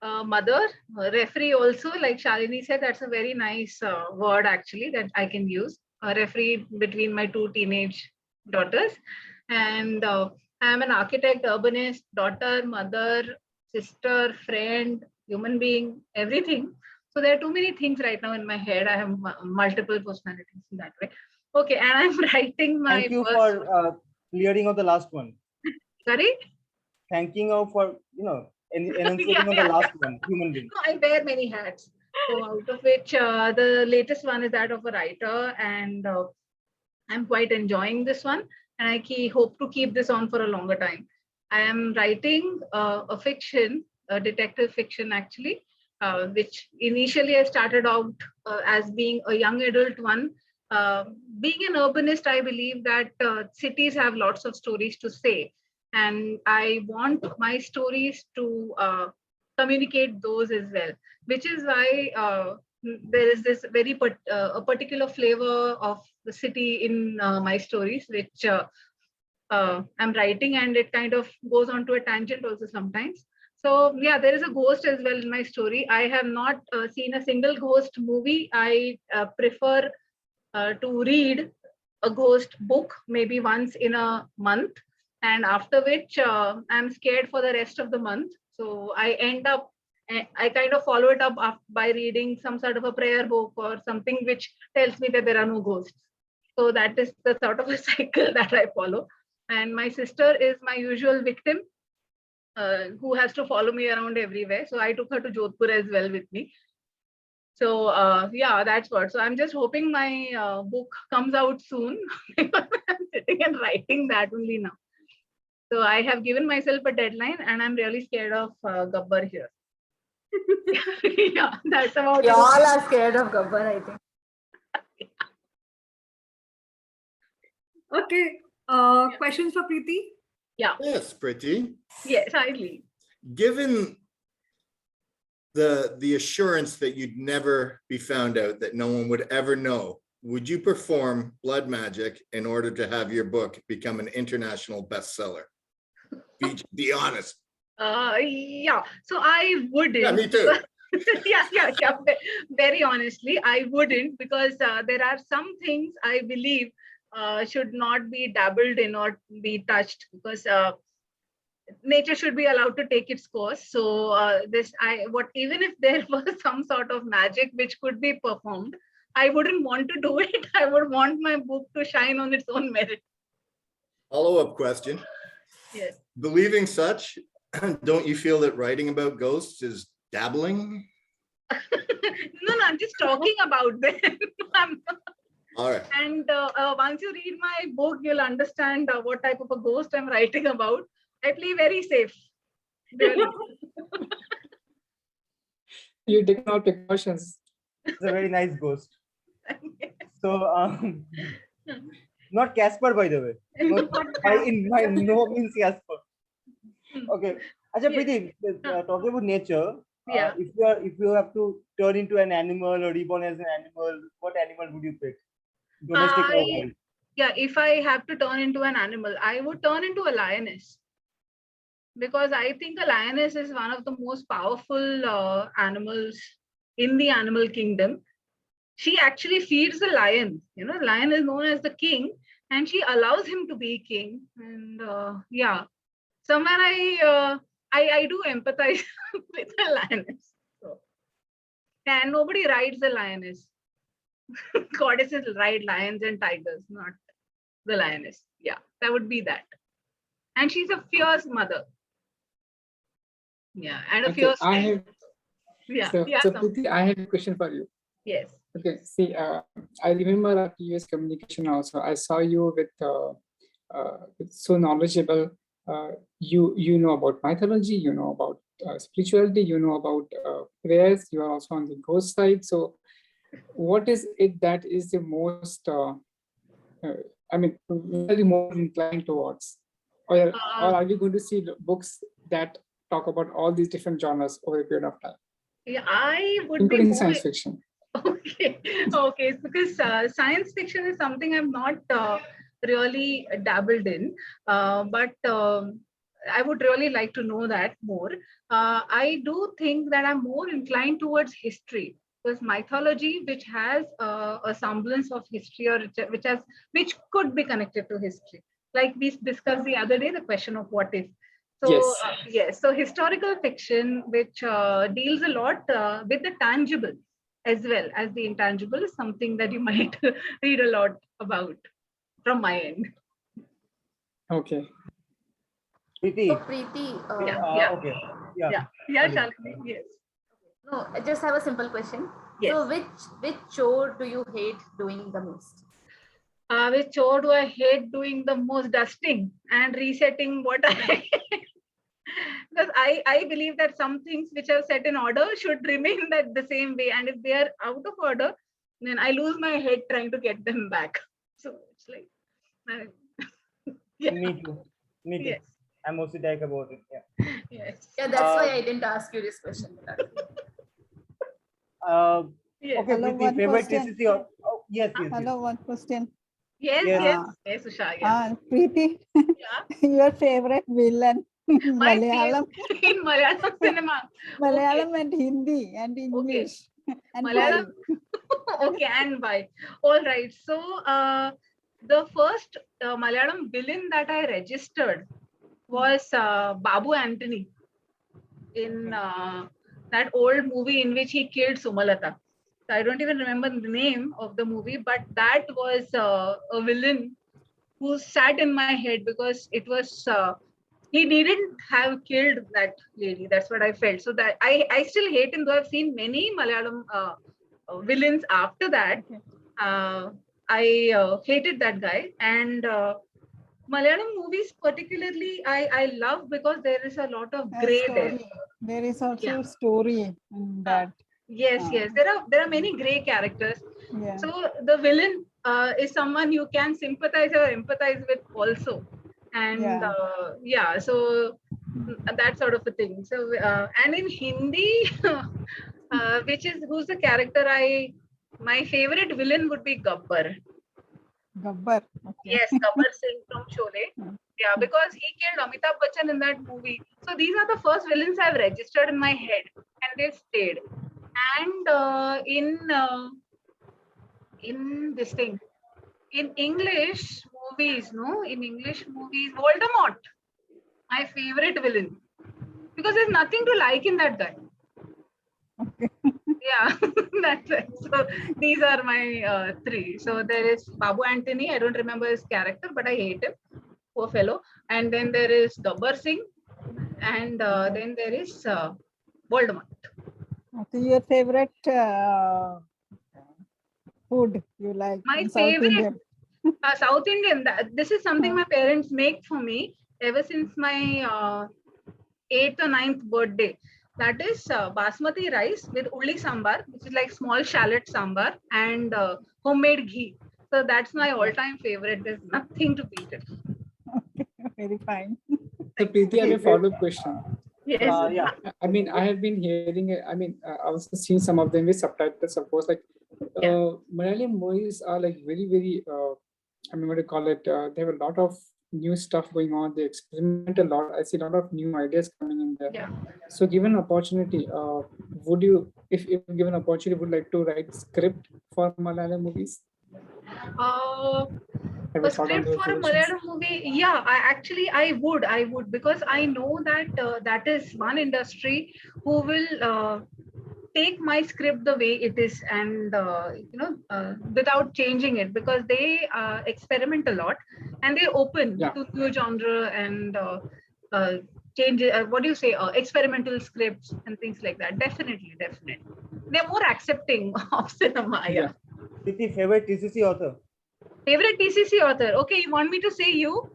a mother, a referee also. Like Shalini said, that's a very nice word actually that I can use. A referee between my two teenage daughters. And I'm an architect, urbanist, daughter, mother, sister, friend, human being, everything. So there are too many things right now in my head. I have multiple personalities in that way. Okay, and I'm writing my Thank you first... for clearing of the last one. Sorry? Thanking you for, enunciating on the last one, human being. No, I wear many hats. So out of which the latest one is that of a writer, and I'm quite enjoying this one. And I hope to keep this on for a longer time. I am writing a fiction, a detective fiction actually, which initially I started out as being a young adult one. Being an urbanist, I believe that cities have lots of stories to say. And I want my stories to communicate those as well, which is why there is this very a particular flavor of the city in my stories, which I'm writing, and it kind of goes on to a tangent also sometimes. So yeah, there is a ghost as well in my story. I have not seen a single ghost movie. I prefer to read a ghost book maybe once in a month, and after which I'm scared for the rest of the month. So I kind of follow it up by reading some sort of a prayer book or something which tells me that there are no ghosts. So that is the sort of a cycle that I follow. And my sister is my usual victim, who has to follow me around everywhere. So I took her to Jodhpur as well with me. So yeah, that's what. So I'm just hoping my book comes out soon because I'm sitting and writing that only now. So I have given myself a deadline, and I'm really scared of Gabbar here. Yeah, that's about We it. all are scared of Gabbar, I think. Okay. Questions for Preeti? Yeah. Yes, Preeti. Yes, I leave. Given the assurance that you'd never be found out, that no one would ever know, would you perform blood magic in order to have your book become an international bestseller? Be honest. Yeah. So I wouldn't. Yeah, me too. yeah. Very honestly, I wouldn't, because there are some things I believe should not be dabbled in or be touched, because nature should be allowed to take its course. So even if there was some sort of magic which could be performed, I wouldn't want to do it. I would want my book to shine on its own merit. Follow-up question. Yes. Believing such, don't you feel that writing about ghosts is dabbling? No, I'm just talking about them. All right. And once you read my book, you'll understand what type of a ghost I'm writing about. I play very safe. Really. You take all precautions. It's a very nice ghost. So, not Casper, by the way. By no means Casper. Okay. Acha, Preeti, talking about nature, Yeah. if you have to turn into an animal or reborn as an animal, what animal would you pick? Domestic or wild? Yeah, if I have to turn into an animal, I would turn into a lioness. Because I think a lioness is one of the most powerful animals in the animal kingdom. She actually feeds the lion. You know, lion is known as the king, and she allows him to be king. And yeah, somewhere I do empathize with the lioness. So, and nobody rides the lioness. Goddesses ride lions and tigers, not the lioness. Yeah, that would be that. And she's a fierce mother. Yeah, and a Okay, fierce. I have. Yeah, So, yeah. Preeti, I have a question for you. Yes. Okay. See, I remember our previous communication also. I saw you with so knowledgeable. You know about mythology. You know about spirituality. You know about prayers. You are also on the ghost side. So, what is it that is the most? I mean, very more inclined towards, or are we going to see books that talk about all these different genres over a period of time? Yeah, I would including be science fiction. Okay, because science fiction is something I'm not really dabbled in, but I would really like to know that more. I do think that I'm more inclined towards history, because mythology, which has a semblance of history, or which could be connected to history, like we discussed the other day, the question of what if. So Yes. yes, so historical fiction, which deals a lot with the tangible as well as the intangible, is something that you might read a lot about from my end. Okay. Preeti. So Preeti. Okay. Yeah. Shalini, yes. No, I just have a simple question. Yes. So which chore do you hate doing the most? Which chore do I hate doing the most? Dusting and resetting what I because I believe that some things which are set in order should remain that the same way, and if they are out of order, then I lose my head trying to get them back. So it's like Me too. Yes. I'm OCD about it. Yeah. Yes. Yeah, that's why I didn't ask you this question. Yes. Okay, Hello, Preeti, one favorite question. TCC author. Oh, yes, yes, yes. Hello, one question. Yes, Yes. yes, Usha, yes. Preeti, Yeah. your favorite villain in My Malayalam, favorite in Malayalam cinema. Malayalam and Hindi and English and Malayalam. why? Okay, and why? All right. So the first Malayalam villain that I registered was Babu Anthony in that old movie in which he killed Sumalata. So I don't even remember the name of the movie, but that was a villain who sat in my head because it was he didn't have killed that lady. That's what I felt. So that I still hate him, though I've seen many Malayalam villains after that. I hated that guy. And Malayalam movies particularly I love because there is a lot of gray there. There is also Yeah. a story in that. Yes, yes. There are many gray characters. Yeah. So the villain is someone you can sympathize or empathize with also. And so that sort of a thing. So and in Hindi, who's the character my favorite villain would be Gabbar. Gabbar. Okay. Yes, Gabbar Singh from Sholay. Yeah, because he killed Amitabh Bachchan in that movie. So these are the first villains I've registered in my head, and they stayed. And in this thing, in English movies, Voldemort, my favorite villain, because there's nothing to like in that guy. Yeah, that's it. So these are my three. So there is Babu Anthony. I don't remember his character, but I hate him. Poor fellow. And then there is Gabbar Singh. And then there is Voldemort. Okay, your favorite food you like? My South favorite Indian. South Indian. This is something my parents make for me ever since my 8th or 9th birthday. That is basmati rice with ulli sambar, which is like small shallot sambar, and homemade ghee. So that's my all-time favorite. There's nothing to beat it. Okay, very fine. So Preeti, I have a follow-up question. Yes. Yeah. I mean, I have been hearing it. I mean, I also seen some of them with subtitles, of course. Like Malayalam movies are like very, very. I mean, what do you call it? They have a lot of new stuff going on. They experiment a lot. I see a lot of new ideas coming in there. Yeah. So, given opportunity, would you, if given opportunity, would like to write script for Malayalam movies? A script for a Malayalam movie, yeah, I would, because I know that that is one industry who will take my script the way it is, and without changing it, because they experiment a lot and they open to new genre and change. What do you say? Experimental scripts and things like that. Definitely, they're more accepting of cinema. Yeah. Preeti, favorite TCC author? Favorite TCC author? Okay, you want me to say you?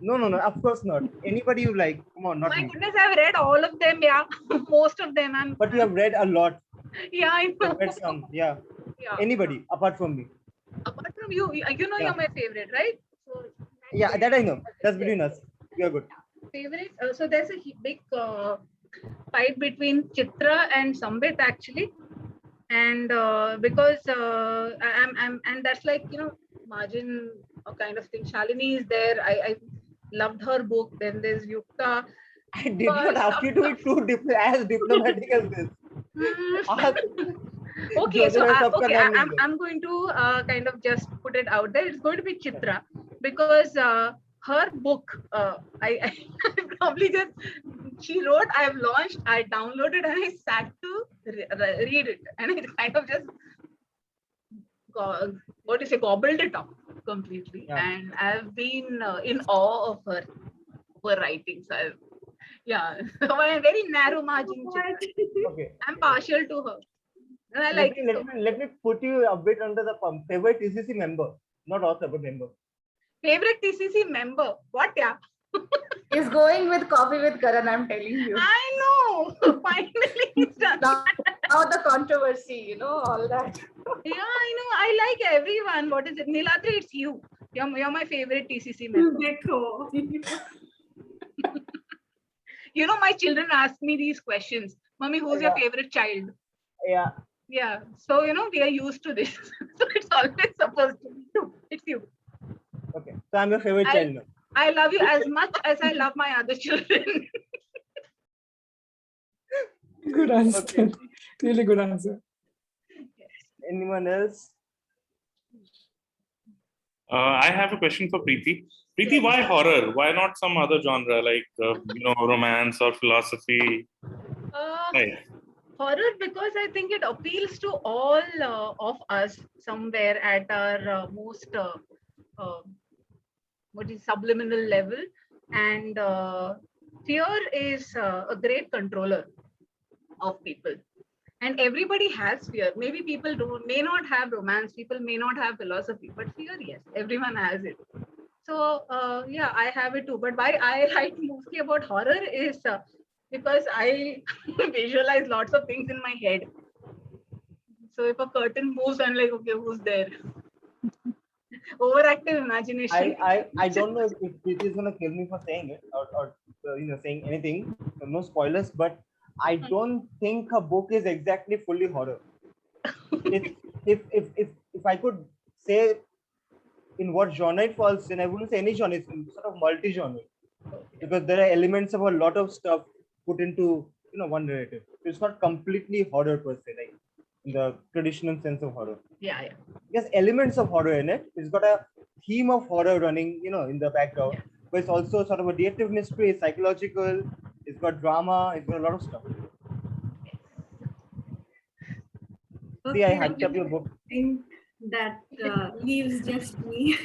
No, of course not. Anybody you like. Come on, not My me. goodness, I've read all of them, yeah. Most of them. But you have read a lot. Yeah, I know. Read some, yeah. Anybody apart from me. Apart from you, you're my favorite, right? So, yeah, that I know. That's between us. You're good. Favorite. So there's a big fight between Chitra and Sambit actually, and because I'm and that's like margin kind of thing. Shalini is there. I loved her book. Then there's Yukta. I did not ask you to be too as diplomatic as this. Okay, so I'm going to kind of just put it out there. It's going to be Chitra, because her book, I probably just, she wrote, I have launched, I downloaded, and I sat to read it, and I kind of just gobbled it up completely. And I've been in awe of her writings. I'm very narrow margin. Okay. I'm partial to her. And I like it. Let me put you a bit under the pump. Favorite TCC member, not author, but member. Favorite TCC member? What, yeah? He's going with Coffee with Karan, I'm telling you. I know. Finally, he's done. Now the controversy, all that. Yeah, I know. I like everyone. What is it? Niladri, it's you. You're my favorite TCC member. You know, my children ask me these questions. Mommy, who's your favorite child? Yeah. Yeah. So, you know, we are used to this. So it's always supposed to be you. It's you. Okay. So I'm your favorite child now. I love you as much as I love my other children. Good answer. Okay. Really good answer. Anyone else? I have a question for Preeti. Preeti, why horror? Why not some other genre like romance or philosophy? Why? Horror, because I think it appeals to all of us somewhere at our most subliminal level, and fear is a great controller of people, and everybody has fear. Maybe people may not have romance, people may not have philosophy, but fear, yes, everyone has it. So yeah, I have it too. But why I write mostly about horror is because I visualize lots of things in my head. So if a curtain moves, I'm like, okay, who's there? Overactive imagination. I don't know if Preeti is gonna kill me for saying it or saying anything. No spoilers, but I don't think her book is exactly fully horror. If I could say in what genre it falls in, I wouldn't say any genre. It's sort of multi-genre because there are elements of a lot of stuff put into one narrative. It's not completely horror per se, like in the traditional sense of horror. Yeah, yeah. There's elements of horror in it. It's got a theme of horror running, in the background. Yeah. But it's also sort of a detective mystery, it's psychological, it's got drama, it's got a lot of stuff. Okay, see, I hyped up your book. That leaves just me.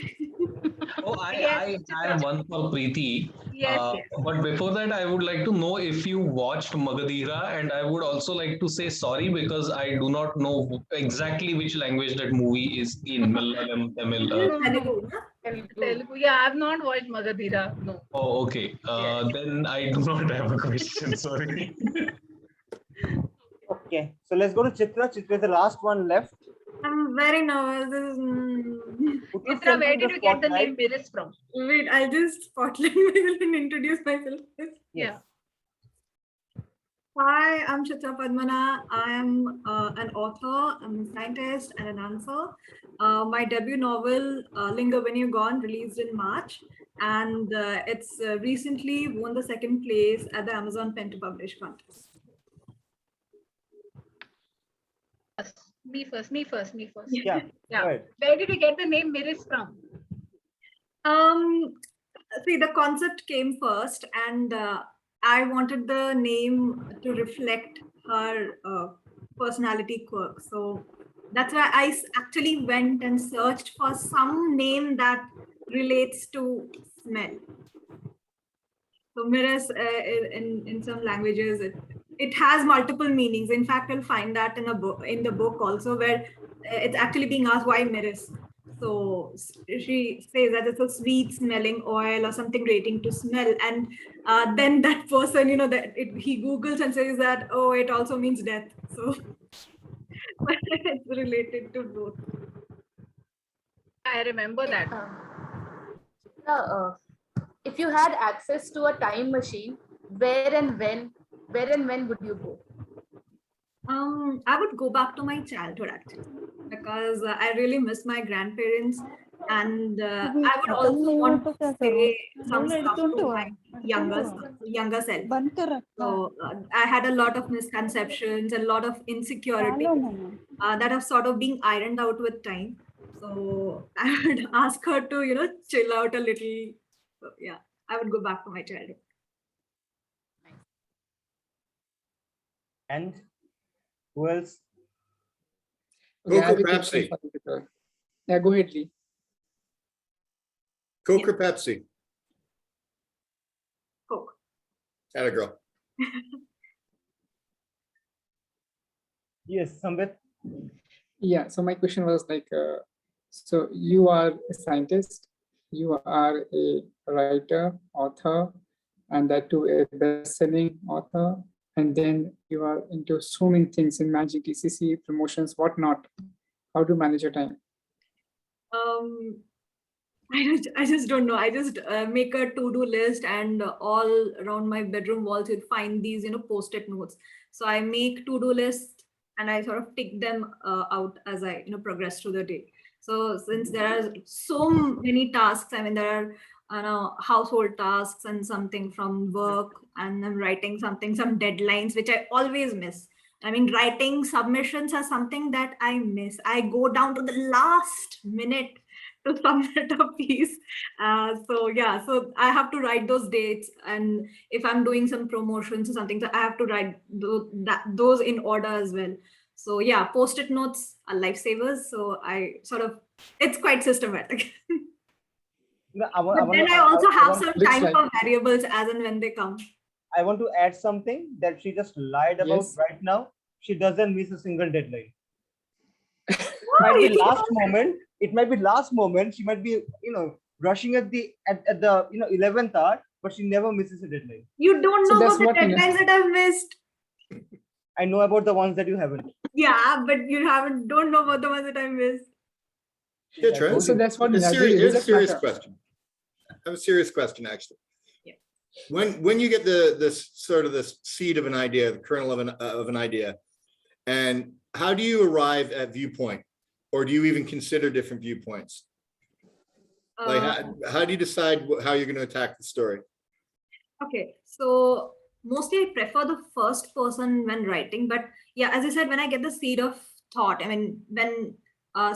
Oh, I have one for Preeti. Yes. But before that, I would like to know if you watched Magadhira, and I would also like to say sorry because I do not know exactly which language that movie is in. Malayalam, Tamil. Telugu. Yeah, I've not watched Magadhira. No. Oh, okay. Then I do not have a question. Sorry. Okay, so let's go to Chitra. Chitra is the last one left. I'm very nervous. Mitra, where did you get the name Miris from? Wait, I'll just spotlight myself and introduce myself. Yeah. Hi, I'm Chitra Padmana. I am an author, I'm a scientist and an answer. My debut novel, Linger When You're Gone, released in March, and it's recently won the second place at the Amazon Pen to Publish contest. Me first. Yeah. Right. Where did you get the name Miris from? See, the concept came first, and I wanted the name to reflect her personality quirk. So that's why I actually went and searched for some name that relates to smell. So Miris, in some languages, it has multiple meanings. In fact, you'll find that in the book also, where it's actually being asked why Miris. So she says that it's a sweet smelling oil or something relating to smell, and then that person, he Googles and says that, oh, it also means death. So it's related to both. I remember that. If you had access to a time machine, where and when would you go? I would go back to my childhood actually, because I really miss my grandparents, and I would also want to say some stuff to my younger self. So I had a lot of misconceptions, a lot of insecurity that have sort of been ironed out with time. So I would ask her to, chill out a little. So yeah, I would go back to my childhood. And who else? Coke or Pepsi? Yeah, go ahead, Lee. Coke or Pepsi? Coke. Atta girl. Yes, Sambit. Yeah, so my question was like, so you are a scientist, you are a writer, author, and that too a best-selling author, and then you are into so many things in magic, TCC, promotions, whatnot. How do you manage your time? I just don't know. I just make a to-do list, and all around my bedroom walls you'd find these, post-it notes. So I make to-do lists and I sort of tick them out as I, progress through the day. So since there are so many tasks, I mean, there are household tasks and something from work, and I'm writing something, some deadlines, which I always miss. I mean, writing submissions are something that I miss. I go down to the last minute to submit a piece. So I have to write those dates, and if I'm doing some promotions or something, so I have to write those in order as well. So yeah, post-it notes are lifesavers. So I sort of, it's quite systematic. But then I also have some time for variables as and when they come. I want to add something that she just lied about right now. She doesn't miss a single deadline. It might be last moment. It might be last moment. She might be, rushing at the 11th hour, but she never misses a deadline. You don't know about the deadlines that I've missed. I know about the ones that you haven't. Yeah, but you don't know about the ones that I missed. Chitra, so that's what here's a serious question. I have a serious question, actually. Yeah. When you get the seed of an idea, the kernel of an idea, and how do you arrive at viewpoint, or do you even consider different viewpoints? Like how do you decide how you're going to attack the story? Okay, so mostly I prefer the first person when writing, but yeah, as I said, when I get the seed of thought, I mean, when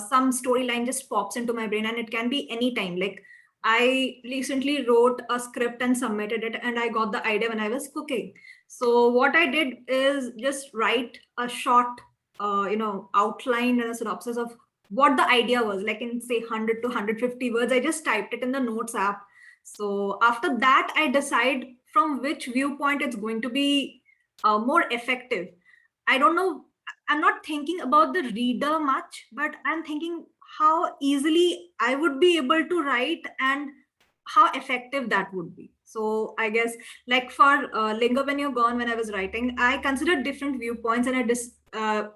some storyline just pops into my brain, and it can be anytime. Like I recently wrote a script and submitted it, and I got the idea when I was cooking. So what I did is just write a short, outline and a synopsis of what the idea was, like in say 100 to 150 words. I just typed it in the notes app. So after that, I decide from which viewpoint it's going to be more effective. I don't know. I'm not thinking about the reader much, but I'm thinking how easily I would be able to write and how effective that would be. So I guess like for Linger When You're Gone, when I was writing, I considered different viewpoints, and I just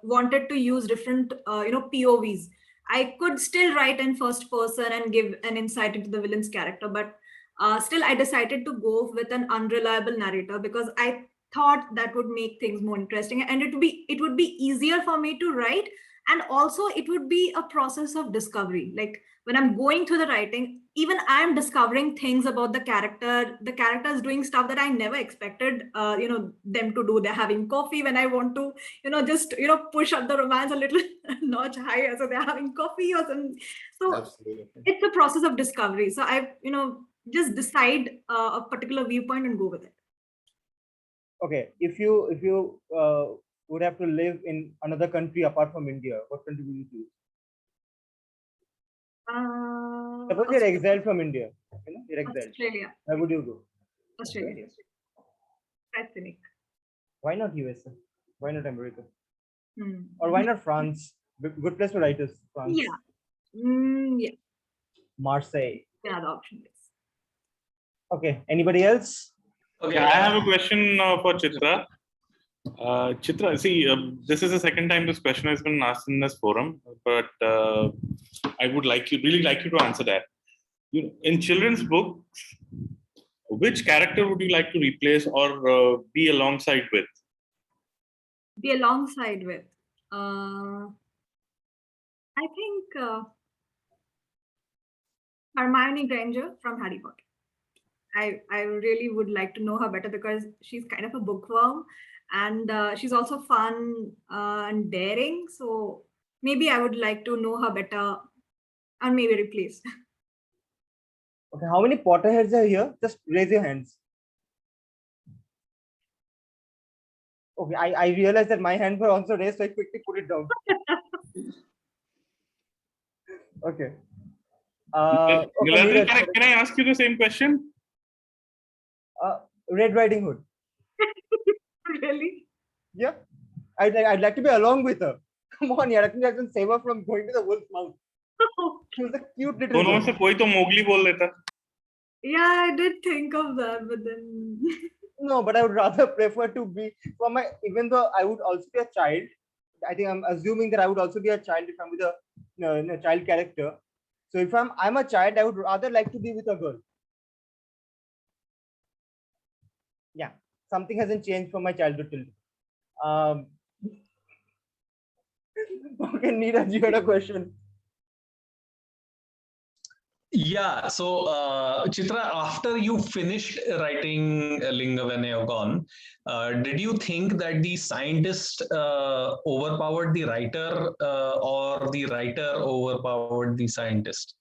wanted to use different, POVs. I could still write in first person and give an insight into the villain's character, but still I decided to go with an unreliable narrator because I thought that would make things more interesting, and it would be easier for me to write, and also it would be a process of discovery. Like when I'm going through the writing, even I'm discovering things about the character. The character is doing stuff that I never expected them to do. They're having coffee when I want to just push up the romance a little notch higher, so they're having coffee or something. So Absolutely. It's a process of discovery. So I just decide a particular viewpoint and go with it. Okay, if you would have to live in another country apart from India, what country would you choose? Suppose you're exiled from India. You're exiled. Australia. Where would you go? Australia. That's unique. Why not USA? Why not America? Or why not France? Good place to write is France. Yeah. Yeah. Marseille. Yeah, the option is. Okay. Anybody else? Okay, I have a question for Chitra. Chitra, see, this is the second time this question has been asked in this forum, but I would really like you to answer that. In children's books, which character would you like to replace or be alongside with? Be alongside with. I think Hermione Granger from Harry Potter. I really would like to know her better because she's kind of a bookworm, and she's also fun and daring. So maybe I would like to know her better, and maybe replace. Okay, how many Potterheads are here? Just raise your hands. Okay, I realized that my hands were also raised, so I quickly put it down. Okay. Niladri, can I ask you the same question? Red Riding Hood. Really? Yeah. I'd like to be along with her. Come on, yeah. I think I can save her from going to the wolf's mouth. She was a cute little दोनों में से कोई तो Mowgli बोल लेता. Yeah, I did think of that, but then no, but I would rather prefer to be even though I would also be a child. I think I'm assuming that I would also be a child if I'm with a child character. So if I'm a child, I would rather like to be with a girl. Yeah, something hasn't changed from my childhood till now. Okay, Neeraj, you had a question. Yeah, so Chitra, after you finished writing Linga when you're gone, did you think that the scientist overpowered the writer or the writer overpowered the scientist?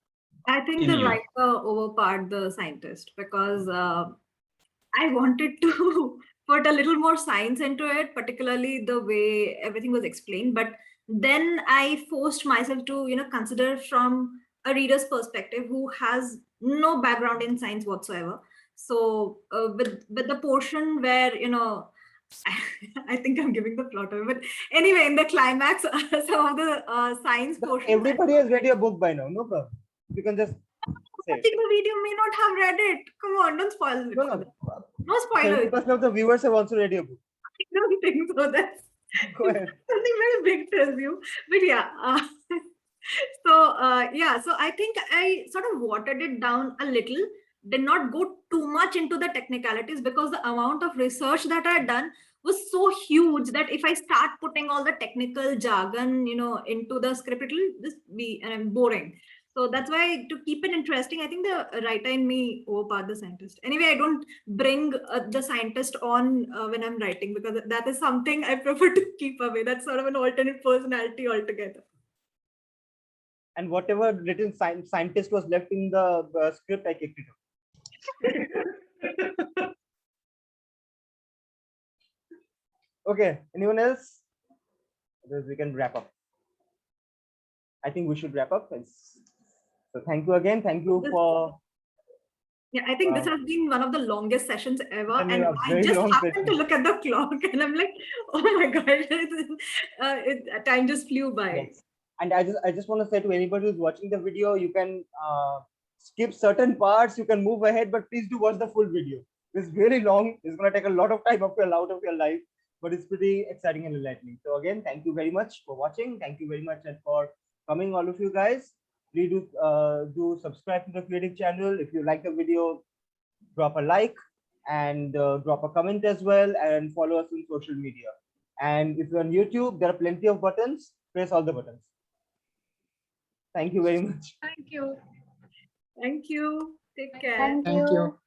I think In the you. writer overpowered the scientist because I wanted to put a little more science into it, particularly the way everything was explained. But then I forced myself to, consider from a reader's perspective who has no background in science whatsoever. So with the portion where, I think I'm giving the plot away. But anyway, in the climax, some of the science portion. Everybody has read your book by now. No problem. You can just say. Watching the video may not have read it. Come on, don't spoil it. No spoilers. 70% of the viewers have also read your book. I don't think so. That's Go ahead. something very big to assume. But yeah. So I think I sort of watered it down a little, did not go too much into the technicalities because the amount of research that I had done was so huge that if I start putting all the technical jargon, into the script, it will just be boring. So that's why, to keep it interesting, I think the writer in me overpowered the scientist. Anyway, I don't bring the scientist on when I'm writing because that is something I prefer to keep away. That's sort of an alternate personality altogether. And whatever written scientist was left in the script, I kicked it out. Okay, anyone else? Otherwise, we can wrap up. I think we should wrap up. So thank you again. Thank you for. Yeah, I think this has been one of the longest sessions ever. And I very just long happened session. to look at the clock and I'm like, oh my God, time just flew by. Yes. And I just want to say to anybody who's watching the video, you can skip certain parts, you can move ahead, but please do watch the full video. It's very long. It's going to take a lot of time out of your life, but it's pretty exciting and enlightening. So again, thank you very much for watching. Thank you very much and for coming, all of you guys. Please do subscribe to the Creative channel. If you like the video, drop a like and drop a comment as well, and follow us on social media. And if you're on YouTube, there are plenty of buttons. Press all the buttons. Thank you very much. Thank you. Thank you. Take care. Thank Thank you.